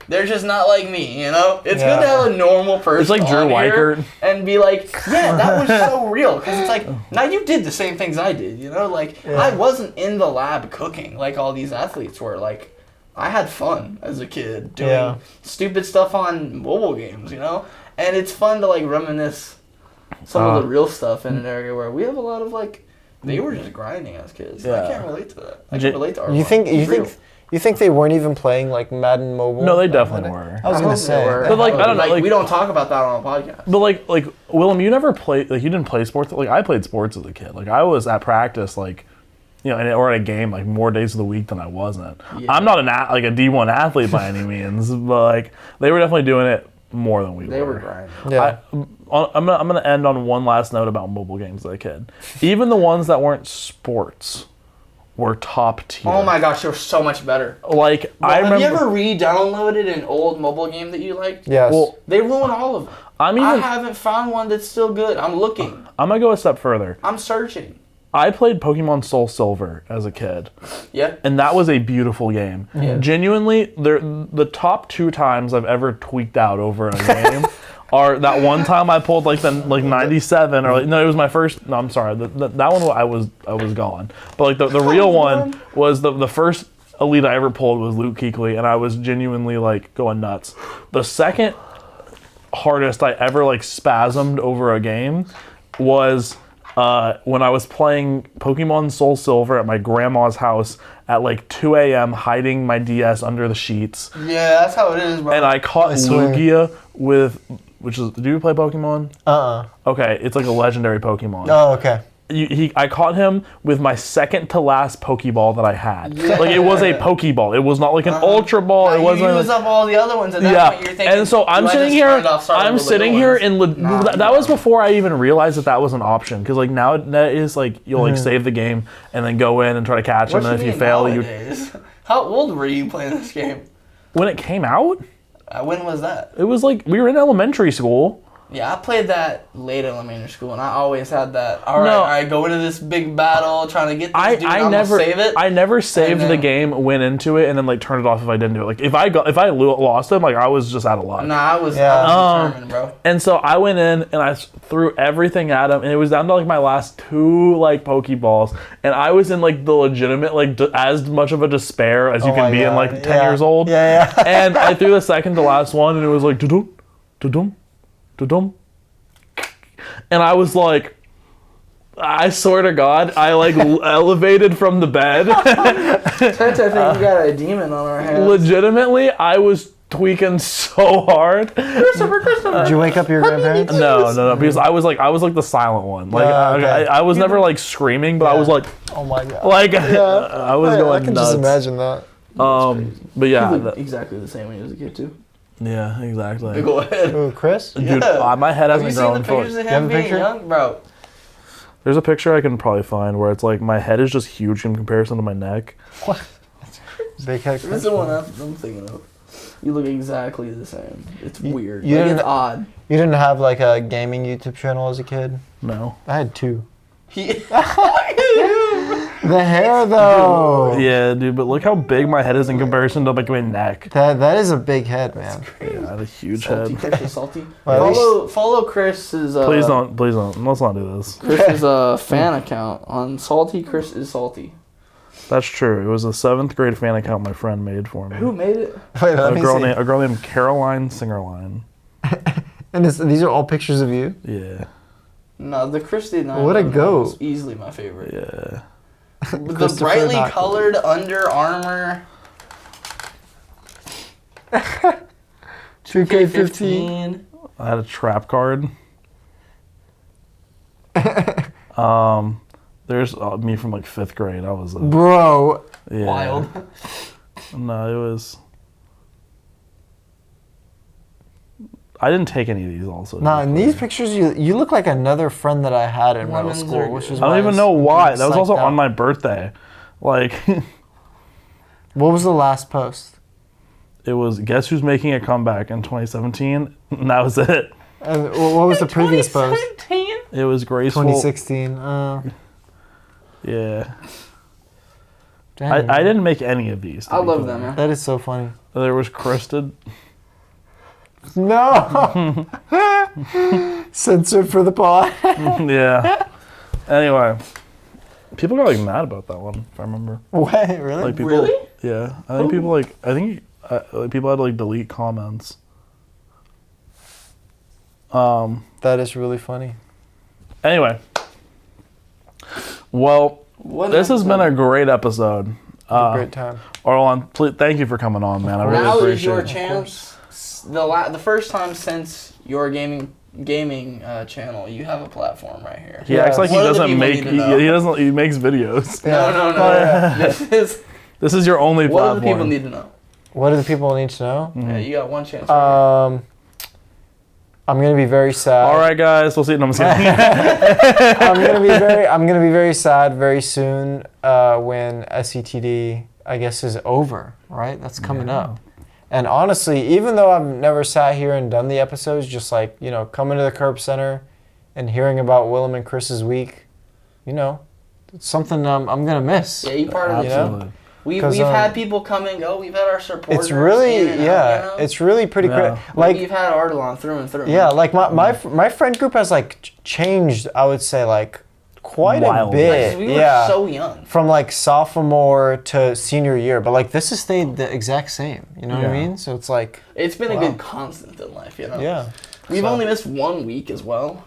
they're just not like me, you know? It's Yeah. good to have a normal person It's like Drew on here Weichert. and be like, yeah, that was so real. Because it's like, now you did the same things I did, you know? Like, I wasn't in the lab cooking like all these athletes were. Like, I had fun as a kid doing stupid stuff on mobile games, you know? And it's fun to, like, reminisce some of the real stuff in an area where we have a lot of, like, they were just grinding as kids. Yeah. I can't relate to that. I can relate to our You think It's real. you think they weren't even playing like Madden Mobile? No, they back definitely then? were. I was I gonna hope say. they were. But, like, I don't know, like- we don't talk about that on a podcast. But like Willem, you never played, like you didn't play sports. Like I played sports as a kid. Like I was at practice, like, you know, or at a game like more days of the week than I wasn't. Yeah. I'm not like a D1 athlete by any means, but like they were definitely doing it more than we They were were. grinding. Yeah. I'm gonna end on one last note about mobile games as a kid. Even the ones that weren't sports were top tier. Oh my gosh, they were so much better. Like I Have remember. you ever re-downloaded an old mobile game that you liked? Yes. Well, They ruin all of them. I'm I even. haven't found one that's still good. I'm looking. I'm gonna go a step further. I'm searching. I played Pokemon Soul Silver as a kid. Yeah. And that was a beautiful game. Genuinely, the top 2 times I've ever tweaked out over a game are that one time I pulled like 97 or like, no, it was my first. No, I'm sorry. That one I was gone. But like the real one was the first elite I ever pulled was Luke Kuechly, and I was genuinely like going nuts. The second hardest I ever like spasmed over a game was when I was playing Pokemon Soul Silver at my grandma's house at like 2 a.m. hiding my DS under the sheets. Yeah, that's how it is, bro. And I caught Lugia which is, do you play Pokemon? Okay, it's like a legendary Pokemon. Oh, okay. I caught him with my second to last Pokeball that I had. Yeah. Like, it was a Pokeball. It was not like an Ultra Ball. Now it wasn't. You use up all the other ones, and that point you're thinking. And so I'm sitting here. That was before I even realized that was an option. Because like now that is like you'll like save the game and then go in and try to catch him, and if you fail, How old were you playing this game? When it came out. When was that? It was like we were in elementary school. Yeah, I played that late elementary school, and I always had that. All right, go into this big battle, trying to get this dude. I'm gonna save it. I never saved the game, went into it, and then like turned it off if I didn't do it. Like if I lost him, like I was just out of luck. Nah, I was determined, bro. And so I went in and I threw everything at him, and it was down to like my last 2 like Pokeballs, and I was in like the legitimate like as much of a despair as you can be in like 10 years old. Yeah. And I threw the second to last one, and it was like da-dum, da-dum. And I was like, I swear to God, I like elevated from the bed. I think we got a demon on our hands. Legitimately, I was tweaking so hard. Christopher. Did you wake up your grandparents? No, because I was like the silent one. Like I was never like screaming, but I was like, oh my God. Like I was going I can nuts. just imagine that. But yeah, exactly the same when he was a kid too. Yeah, exactly. Go ahead. Ooh, Chris? Dude, my head hasn't grown. Have you seen the pictures of him being young, bro? There's a picture I can probably find where it's like my head is just huge in comparison to my neck. What? Big head. This is the one I'm thinking of. You look exactly the same. It's weird. It's odd. You didn't have like a gaming YouTube channel as a kid? No. I had 2. The hair though. Yeah, dude, but look how big my head is in comparison to like my neck. That is a big head, man. Yeah, I have a huge salty. head. Chris is salty. Well, follow Chris's. Please don't. Let's not do this. Chris's fan account on Salty. Chris is salty. That's true. It was a 7th grade fan account my friend made for me. Who made it? Wait, A girl named Caroline Singerline. And these are all pictures of you? Yeah. No, the Chris did not. What a goat. Was easily my favorite. Yeah. The brightly colored Under Armour. 2K15. I had a trap card. There's me from like 5th grade. I was bro. Yeah. Wild. No, it was. I didn't take any of these. Also. Nah, in these pictures, you look like another friend that I had in middle school, which is. I don't even know why. That was also on my birthday. Like. What was the last post? It was Guess Who's Making a Comeback in 2017, and that was it. And what was the previous post? It was graceful. 2016. Yeah. Dang, I didn't make any of these. I love them, man. That is so funny. There was Kristen. No. Censored for the pod. Yeah. Anyway, people got like mad about that one, if I remember. Wait, really? Like people, Really? Yeah. I think people like. People had to like delete comments. That is really funny. Anyway. Well, this has been a great episode. Great time. Ardelan, please, thank you for coming on, man. I really appreciate it. Now is your chance. The first time since your gaming channel, you have a platform right here. He acts like he What do the doesn't people make. need to know? He doesn't. He makes videos. No. This is your only What platform. do the people need to know? What do the people need to know? Yeah, you got one chance. Right I'm gonna be very sad. All right, guys, we'll see. No, I'm just kidding. I'm gonna be very sad very soon when SETD I guess is over. Right, that's coming up. And honestly, even though I've never sat here and done the episodes, just like coming to the Curb Center and hearing about Willem and Chris's week, it's something I'm gonna miss. Yeah, you part of the Absolutely. We've had people come and go. We've had our supporters. It's really in and out, it's really pretty great. Like you've had Ardelan through and through. Yeah, like my friend group has like changed. I would say like quite a bit. We were so young. From like sophomore to senior year, but like this has stayed the exact same. You know what I mean? So it's like it's been a good constant in life. Yeah. We've only missed 1 week as well.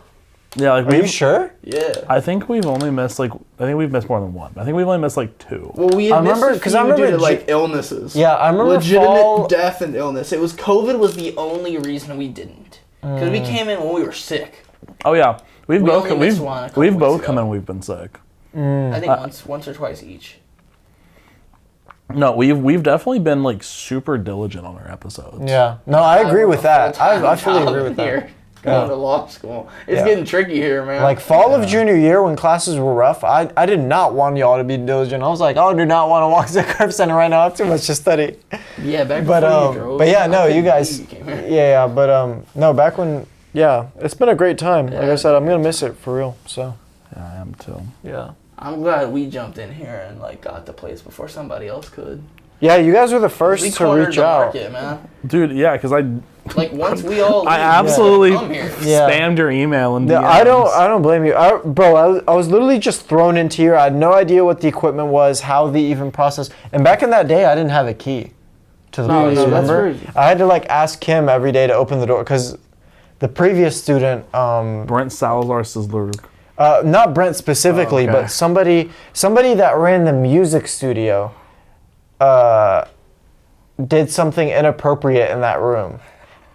Yeah, like Are you sure? Yeah. I think we've only missed like I think we've missed more than one. I think we've only missed like 2. Well, we had I remember- missed a 'cause I few remember due to, like illnesses. Yeah, I remember legitimate fall- death and illness. It was COVID was the only reason we didn't. Because we came in when we were sick. Oh yeah, we've We both only missed we've one a couple we've weeks both ago. come in. We've been sick. I think once or twice each. No, we've definitely been like super diligent on our episodes. Yeah. No, I agree with that. I fully agree with that. Here, going to law school. It's Yeah. getting tricky here, man. Like fall of junior year when classes were rough, I did not want y'all to be diligent. I was like, I do not want to walk to the curb center right now. I have too much to study. yeah, back But before you drove. but yeah, I no, couldn't you guys, believe you came here. yeah, but no, back when, yeah, it's been a great time. Like I said, I'm gonna miss it for real. So Yeah, I am too. yeah, I'm glad we jumped in here and like got the place before somebody else could. yeah, you guys were the first We to cornered reach the out. market, man. Dude, yeah, because I Like once we all leave, I absolutely come here. Yeah. spammed your email and Yeah, I don't blame you, bro. I was literally just thrown into here. I had no idea what the equipment was, how the even process. And back in that day, I didn't have a key to the place. no, that's Remember? crazy. I had to like ask him every day to open the door because the previous student, Brent Salazar Sizzler. not Brent specifically, Oh, okay. but somebody that ran the music studio, did something inappropriate in that room.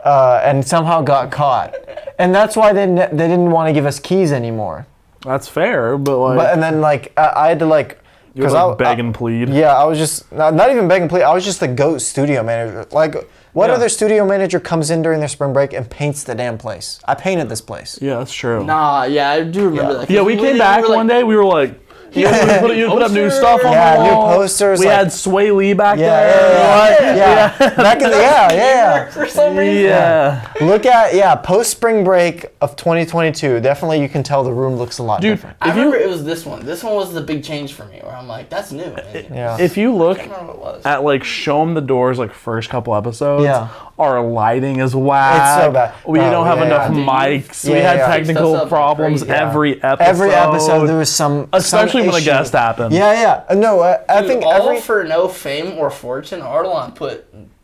And somehow got caught, and that's why they didn't want to give us keys anymore. That's fair, but like But and then like I had to like you like beg and plead. Yeah, I was just not even begging plead. I was just the GOAT studio manager. Like what Yeah. other studio manager comes in during their spring break and paints the damn place? I painted this place. Yeah, that's true. Nah, yeah, I do remember Yeah. that. Yeah, we came back one day. We were like, you put up new stuff on Yeah, the new wall. posters, We like- had Sway Lee back Yeah, there. yeah. Back in the yeah. For some reason. Yeah. Look at post spring break of 2022. Definitely, you can tell the room looks a lot Dude, different. I remember it was this one. This one was the big change for me, where I'm like, that's new. Yeah. If you look I don't remember what it was. at like Show Em The Dore's like first couple episodes, Yeah. our lighting is whack. It's so bad. We Oh, don't have yeah, enough yeah. mics. Yeah, we had yeah. technical Stuff's up problems crazy. every episode. Every episode there was some especially some when a issue. guest happened. Yeah. No, I Dude, think all every for no fame or fortune. Ardelan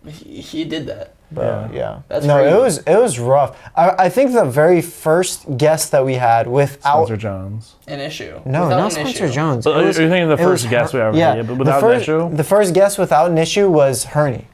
he did that. yeah. That's no, crazy. it was rough. I think the very first guest that we had without Spencer Jones. An issue. no, Without not an Spencer issue. Jones. You're thinking of the it was first guest we ever yeah, had, but the without first, an issue? The first guest without an issue was Herney.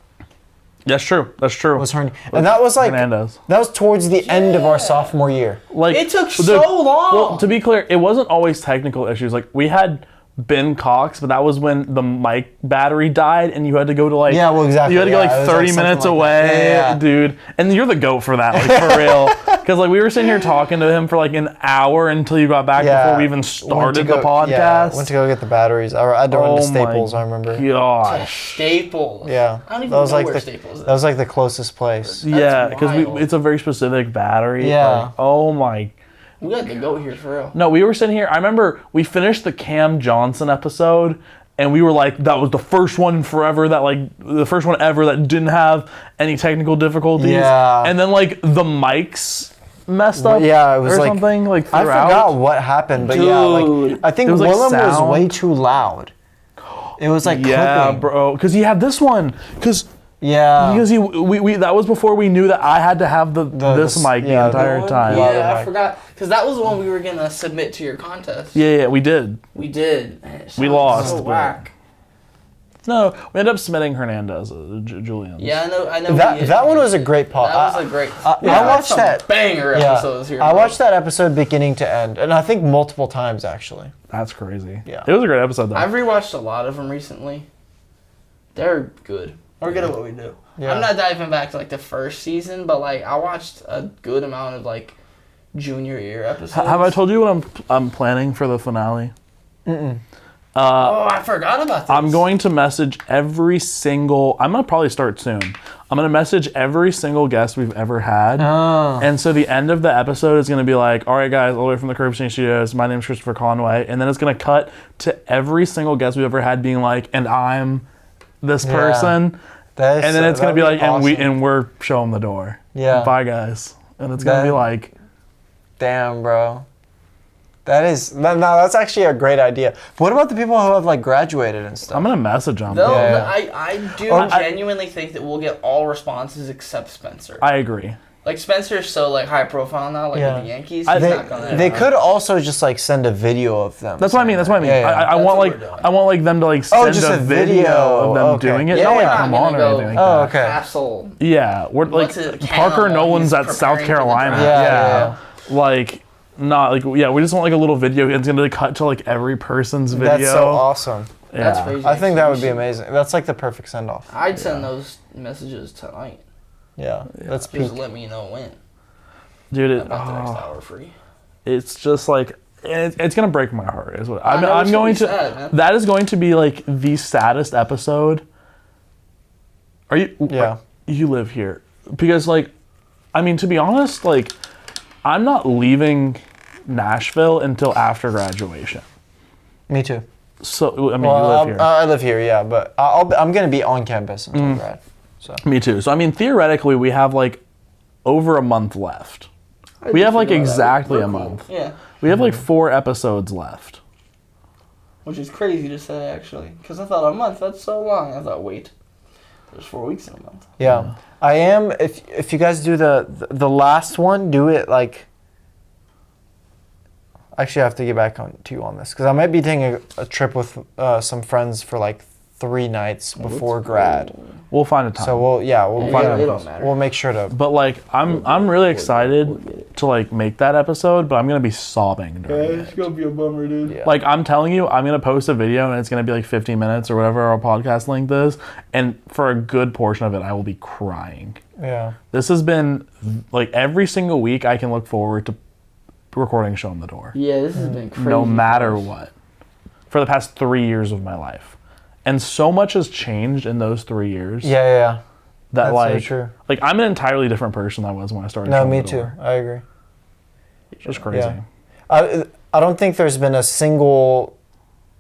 That's true. That's true. Was Herney, and that was like Hernandez. that was towards the end of our Yeah. sophomore year. Like It took so long. Well, to be clear, it wasn't always technical issues. Like we had Ben Cox, but that was when the mic battery died, and you had to go to like Yeah, well, exactly. You had to go Yeah, it like was, 30 like, minutes something like that. away, Yeah. dude. And you're the goat for that, like for real. Because like we were sitting here talking to him for like an hour until you got back Yeah. before we even Went to started go- the podcast. Yeah, went to go get the batteries. I had to run to Oh my Staples. I remember. Gosh. Staples. Yeah, I don't even that was know like where the Staples is. that was like the closest place. Yeah, because wild. it's a very specific battery. Yeah. Like, oh my. We got to go here for real. No, we were sitting here. I remember we finished the Cam Johnson episode, and we were like, that was the first one forever that like the first one ever that didn't have any technical difficulties. Yeah. And then like the mics messed up. Yeah, it was or like something like I throughout. forgot what happened, but yeah, like Dude. I think There was, like, Willem was sound. way too loud. It was like Yeah, clipping. bro. Because he had this one. Because Yeah. we that was before we knew that I had to have this mic the yeah, entire the- time. yeah. Yeah, I mic. forgot. Because that was the one we were going to submit to your contest. Yeah, we did. We did. And it We sounded lost, So but- whack. No, we ended up submitting Hernandez, Julian. Yeah, I know. we That did. that one was a great pod. That was a great. I watched some that. banger Yeah, episodes here. I bro. watched that episode beginning to end, and I think multiple times actually. That's crazy. Yeah. It was a great episode though. I've rewatched a lot of them recently. They're good. We're good at what we do. Yeah. I'm not diving back to like the first season, but like I watched a good amount of like junior year episodes. Have I told you what I'm planning for the finale? Oh, I forgot about this. I'm going to message every single. I'm gonna probably start soon. I'm gonna message every single guest we've ever had, Oh. and so the end of the episode is gonna be like, "All right, guys, all the way from the Curb Scene Studios. My name's Christopher Conway," and then it's gonna cut to every single guest we've ever had being like, "And I'm this Yeah. person," That is and then so- it's gonna that'd be like, awesome. "And we're Show Em The Dore." Yeah. Bye, guys, and it's gonna be That- like. Damn, bro. That's actually a great idea. But what about the people who have like graduated and stuff? I'm gonna message them. Though Yeah. I do Or- genuinely think that we'll get all responses except Spencer. I agree. Like Spencer's so like high profile now, like Yeah. with the Yankees. He's not gonna. They could also just like send a video of them. That's what I mean. That's what I mean. Yeah, yeah. I That's want what like we're doing. I want like them to like send just a a video video. of them Okay. doing it. Yeah, Not we're like not come on gonna or go anything like Oh, that. okay. Castle. Yeah, we're like What's it, Parker Cam, Nolan's he's at South preparing for the Carolina. draft. Yeah. Like not like we just want like a little video. It's gonna cut to like every person's video. That's so awesome. Yeah. That's crazy. I think that would be amazing. That's like the perfect send off. I'd send those messages tonight. Yeah. That's peak. Just let me know when. Dude. I got the next hour free. It's just like it's gonna break my heart. Is what I know, I'm it's going to. gonna be sad, man. That is going to be like the saddest episode. Are you? Yeah. You live here because like, I mean, to be honest, like, I'm not leaving Nashville until after graduation. Me too. So I mean, Well, you live here. I live here, yeah, but I'm gonna be on campus until grad. So Me too. So I mean, theoretically, we have like over a month left. We have like exactly a month. Yeah. We have like 4 episodes left. Which is crazy to say, actually. Because I thought a month, that's so long. I thought, wait, there's 4 weeks in a month. yeah, I am. If you guys do the last one, do it like. Actually, I have to get back to you on this because I might be taking a trip with some friends for like 3 nights before grad. We'll find a time. So we'll Yeah, it don't matter. we'll make sure to. But like, I'm really excited to like make that episode, but I'm gonna be sobbing during it. gonna be a bummer, dude. Yeah. Like I'm telling you, I'm gonna post a video and it's gonna be like 15 minutes or whatever our podcast length is, and for a good portion of it, I will be crying. Yeah. This has been like every single week I can look forward to recording Show Em The Dore, Yeah, this has been crazy. no matter for us. what, for the past 3 years of my life, and so much has changed in those 3 years. Yeah. that That's like, so true. like I'm an entirely different person than I was when I started. No, Show Em me The too. Dore. I agree. It's just crazy. Yeah. I don't think there's been a single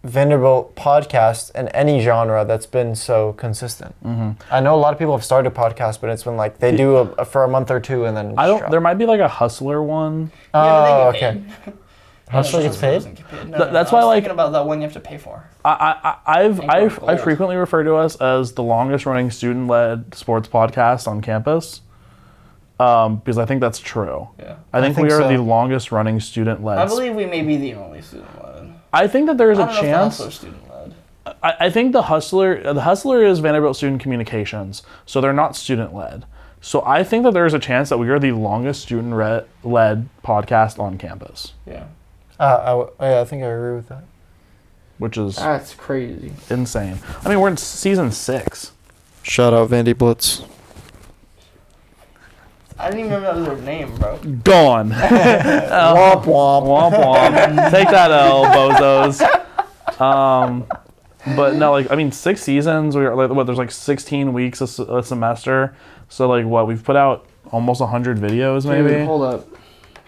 Vanderbilt podcast in any genre that's been so consistent. Mm-hmm. I know a lot of people have started podcasts, but it's been like they do a for a month or 2 and then. I don't. drop. There might be like a Hustler one. Oh, Yeah, they get okay. paid. Hustler gets paid? Doesn't get paid. No, That's I why, was like- thinking about that one you have to pay for. I gold. frequently refer to us as the longest running student led sports podcast on campus, because I think that's true. Yeah. I think think we are so. the longest running student led. I believe we may be the only student led. I think that there's I a don't know if the chance. Hustler's student led. I think the Hustler is Vanderbilt Student Communications, so they're not student led. So I think that there's a chance that we are the longest student led podcast on campus, Yeah. I think I agree with that. which is That's crazy. insane. I mean, we're in season 6. Shout out Vandy Blitz. I didn't even remember their name, bro. Gone. Womp womp. Womp womp. Take that L, bozos. But no, like I mean, 6 seasons. We are like what? There's like 16 weeks a semester. So like what? We've put out almost 100 videos, maybe. Dude, hold up.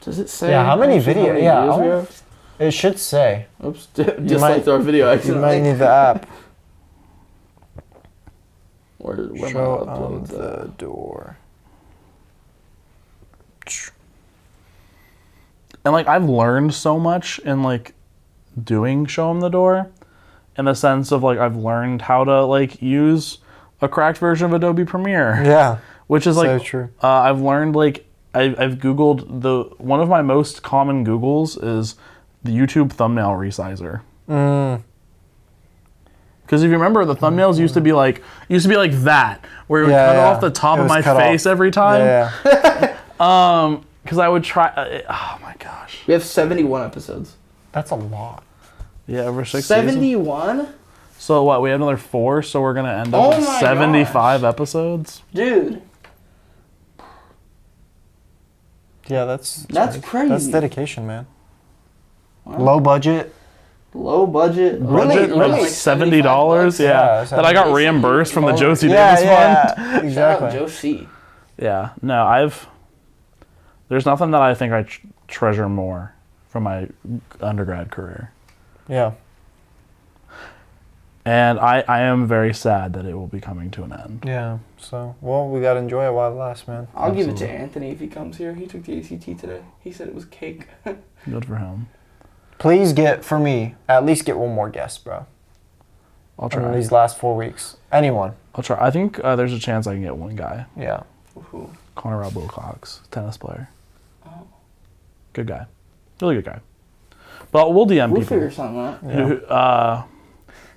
Does it say? Yeah, how many actually video- many yeah, videos we I have? It should say. Oops. Just might- like our video You might accidentally. need the app. Where Show my Em uploads at? The Dore. And like I've learned so much in like doing Show Em The Dore, in the sense of like I've learned how to like use a cracked version of Adobe Premiere. Yeah. Which is like So true. I've learned like I've googled one of my most common Googles is the YouTube thumbnail resizer. Because if you remember, the thumbnails used to be like that, where it would cut off the top It of was my cut face off. every time. Yeah. Because I would try. Oh my gosh. We have 71 episodes. That's a lot. Yeah, over 6 seasons. 71? So what? We have another 4, so we're gonna end up Oh with my 75 episodes. Dude, Yeah, that's crazy. That's dedication, man. Low budget. Low budget. Budget really, like like $70. Yeah, Yeah, that I got reimbursed from the Josie Yeah, Davis yeah, fund. Shout out exactly. Joe C. Yeah, no, there's nothing that I think I treasure more from my undergrad career. Yeah. And I am very sad that it will be coming to an end. Yeah. So, well, we gotta enjoy it while it lasts, man. I'll give it to Absolutely. Anthony if he comes here. He took the ACT today. He said it was cake. Good for him. Please at least get one more guest, bro. I'll In try. these last 4 weeks. Anyone. I'll try. I think there's a chance I can get one guy. Yeah. Who? Connor Rob Wilcox, tennis player. Good guy. Really good guy. But we'll DM We'll people. figure something out.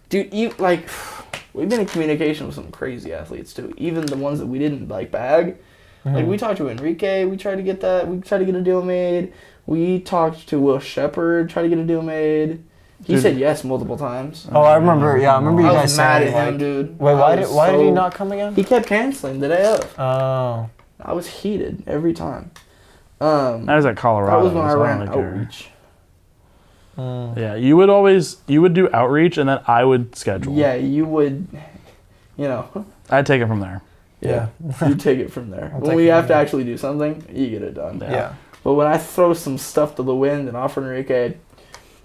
Dude, we've been in communication with some crazy athletes too. Even the ones that we didn't bag. Like we talked to Enrique, we tried to get a deal made. We talked to Will Shepard, tried to get a deal made. He said yes multiple times. Oh, I remember. Yeah, I remember you I guys was mad saying at him, like, dude. wait, why did he not come again? He kept canceling the day of. Oh. I was heated every time. I was at Colorado. That was when I so ran don't really care. outreach. Yeah, you would do outreach and then I would schedule. Yeah, you would, I'd take it from there. Yeah, you take it from there. When we have to actually do something, you get it done. Yeah. But when I throw some stuff to the wind and offer Enrique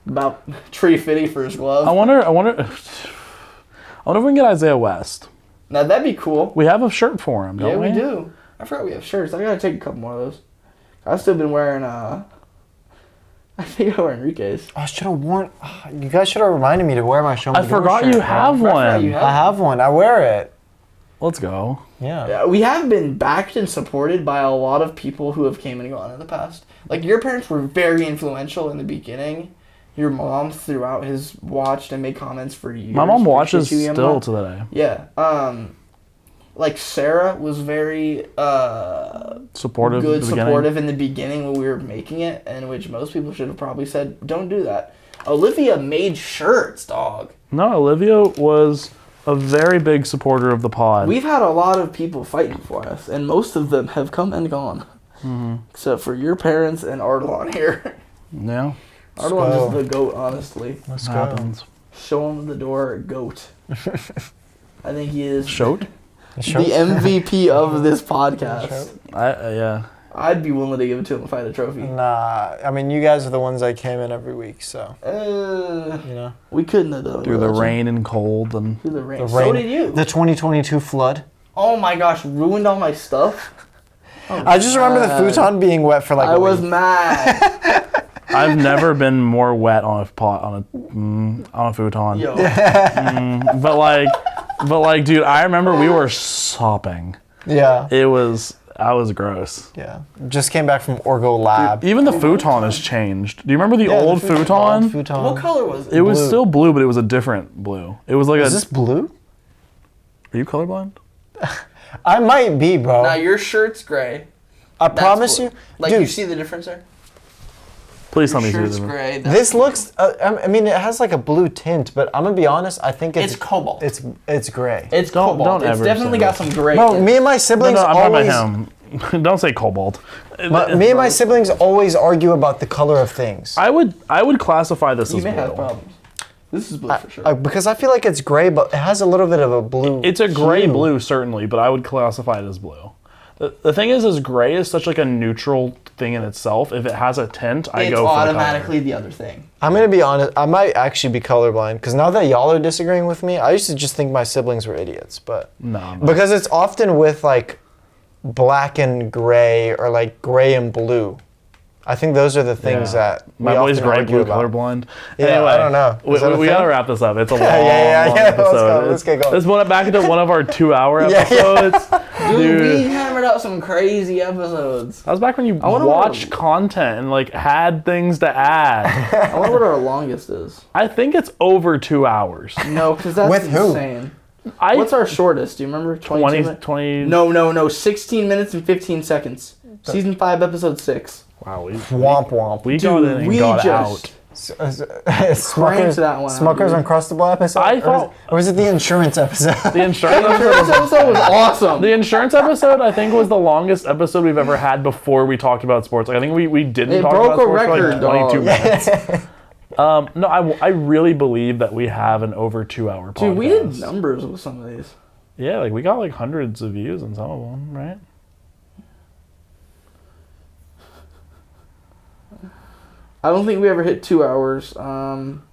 about $350 for his glove, I wonder if we can get Isaiah West. now that'd be cool. We have a shirt for him, don't Yeah, we? we do. I forgot we have shirts. I gotta take a couple more of those. I've still been wearing. I think I wear Enrique's. I should have worn. You guys should have reminded me to wear my Show Me I the Dore forgot shirt, you man. have one. you have I have one. I wear it. Let's go. Yeah. Yeah, we have been backed and supported by a lot of people who have came and gone in the past. Like your parents were very influential in the beginning. Your mom throughout has watched and made comments for years. My mom watches Appreciate you, still Emma. to today. Yeah. Like Sarah was very Supportive. good, at the beginning. supportive in the beginning when we were making it, and which most people should have probably said, "Don't do that." Olivia made shirts, dog. No, Olivia was a very big supporter of the pod. We've had a lot of people fighting for us, and most of them have come and gone, except for your parents and Ardelan here. Yeah, Ardelan go. is the goat, honestly. Let's happens. Show him the door, goat. I think he is Shoat? the MVP of this podcast. Yeah. I'd be willing to give it to him if I had a trophy. Nah, I mean, you guys are the ones that came in every week, so, you know. We couldn't have done it Through the without you. rain and cold and Through the rain. The So rain- did you. The 2022 flood. Oh my gosh, ruined all my stuff. I just remember the futon being wet for like I a was week. mad. I've never been more wet on a pot on a futon. Yo. But like, dude, I remember we were sopping. Yeah. I was gross. Yeah. Just came back from Orgo Lab. Even the futon has changed. Do you remember the Yeah, old the futon? old futon. What color was it? It was Blue. still blue, but it was a different blue. It was like Is this blue? Are you colorblind? I might be, bro. Now your shirt's gray. I That's promise blue. you. Like Dude, you see the difference there? Please tell Your me you shirt's see it. gray. this looks. I mean, it has like a blue tint, but I'm gonna be honest. I think It's cobalt. It's gray. It's Don't cobalt. It's ever definitely say got that. some gray. Bro, in me it. and my siblings I'm talking always. about him. Don't say cobalt. Me and my siblings always argue about the color of things. I would classify this You as may blue. have problems. This is blue for sure. Because I feel like it's gray, but it has a little bit of a blue. It's a gray hue. blue certainly, but I would classify it as blue. The thing is gray is such like a neutral thing in itself. If it has a tint, I It's go for automatically the other thing. I'm gonna be honest. I might actually be colorblind because now that y'all are disagreeing with me, I used to just think my siblings were idiots. But the color. No, I'm not. because it's often with like black and gray or like gray and blue. I think those are the things that we my boy's often gray argue blue about. colorblind. Yeah, anyway, I don't know. Is that a we thing? gotta wrap this up. It's a long, yeah, long yeah. Let's episode. go. Let's get going. Let's put it back into one of our 2-hour Yeah, yeah. episodes. Dude, we Dude, hammered out some crazy episodes. that was back when you wonder watched what- content and like had things to add. I wonder what our longest is. I think it's over 2 hours. No, because that's With who? insane. What's our shortest? Do you remember? 22 20. No. 16 minutes and 15 seconds. Season 5, episode 6. Wow, Womp womp. we got in and we got just out. Smuckers, that one out, Smuckers dude. Uncrustable episode? I thought- or was it the insurance episode? The insurance This episode was awesome. The insurance episode, I think, was the longest episode we've ever had before we talked about sports. Like, I think we didn't It talk broke about a sports for record, like 22 dog. minutes. No, I really believe that we have an over 2-hour podcast. Dude, we did numbers with some of these. Yeah, like we got like hundreds of views on some of them, right? I don't think we ever hit 2 hours.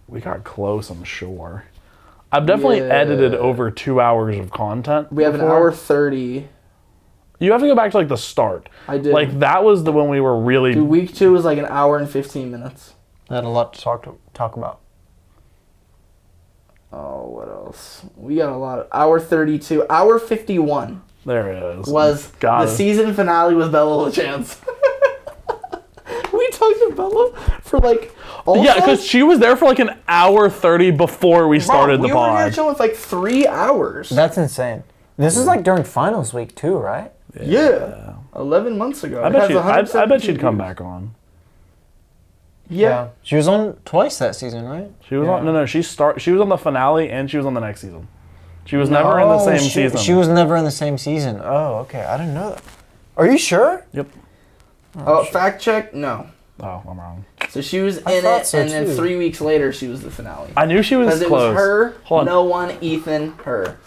We got close, I'm sure. I've definitely Yeah. edited over 2 hours of content. We have an before. hour 30. You have to go back to like the start. I did. Like that was the when we were really. Dude, week 2 was like an hour and 15 minutes. I had a lot to talk about. Oh, what else? We got a lot of... Hour 32. Hour 51. There it is. Was Got the it. season finale with Bella LaChance. We talked to Bella for like Yeah, because she was there for like an hour 30 before we started the we were in pod. the show with like 3 hours. That's insane. This is like during finals week too, right? Yeah. 11 months ago. I It bet, has she, I bet 117 she'd come views. back on. Yeah. She was on twice that season, right? She was on. No. She was on the finale and she was on the next season. She was never in the same season. She was never in the same season. Oh, okay. I didn't know that. Are you sure? Yep. Oh, fact check? No. Oh, I'm wrong. So she was in thought it, so, and then too. 3 weeks later, she was the finale. I knew she was Because it close. was her, Hold on. no one, Ethan, her.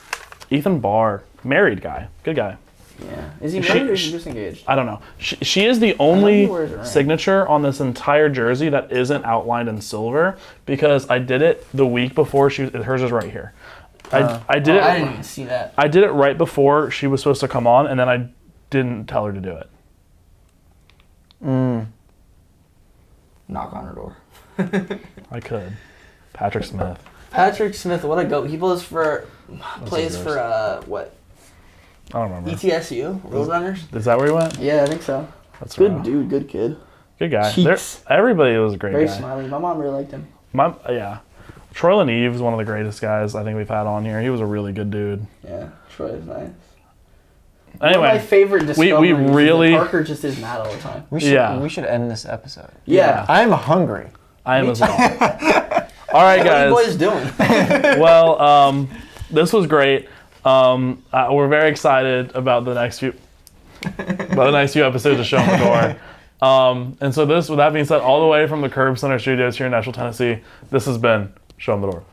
Ethan Barr, married guy, good guy. Yeah. Is he She- married or is he just engaged? I don't know. She is the only he wears a ring. signature on this entire jersey that isn't outlined in silver because I did it the week before she. Hers is right here. I did it. I didn't even see that. I did it right before she was supposed to come on, and then I didn't tell her to do it. Knock on her door. I could. Patrick Smith. Patrick Smith, what a goat. He plays for, his what? I don't remember. ETSU? Roadrunners? Is that where he went? Yeah, I think so. That's Good rough. dude, good kid. Good guy. Cheeks. Everybody was a great Very guy. smiley. My mom really liked him. Yeah. Troy Lanieve is one of the greatest guys I think we've had on here. He was a really good dude. Yeah, Troy is nice. Anyway, One of my favorite discoveries is that really- Parker just is mad all the time. We should end this episode. Yeah. I'm hungry. I am as well. All right, What are you guys. boys doing? Well, this was great. We're very excited about the next few episodes of Show Em The Dore. And so with that being said, all the way from the Curb Center Studios here in Nashville, Tennessee, this has been Show Em The Dore.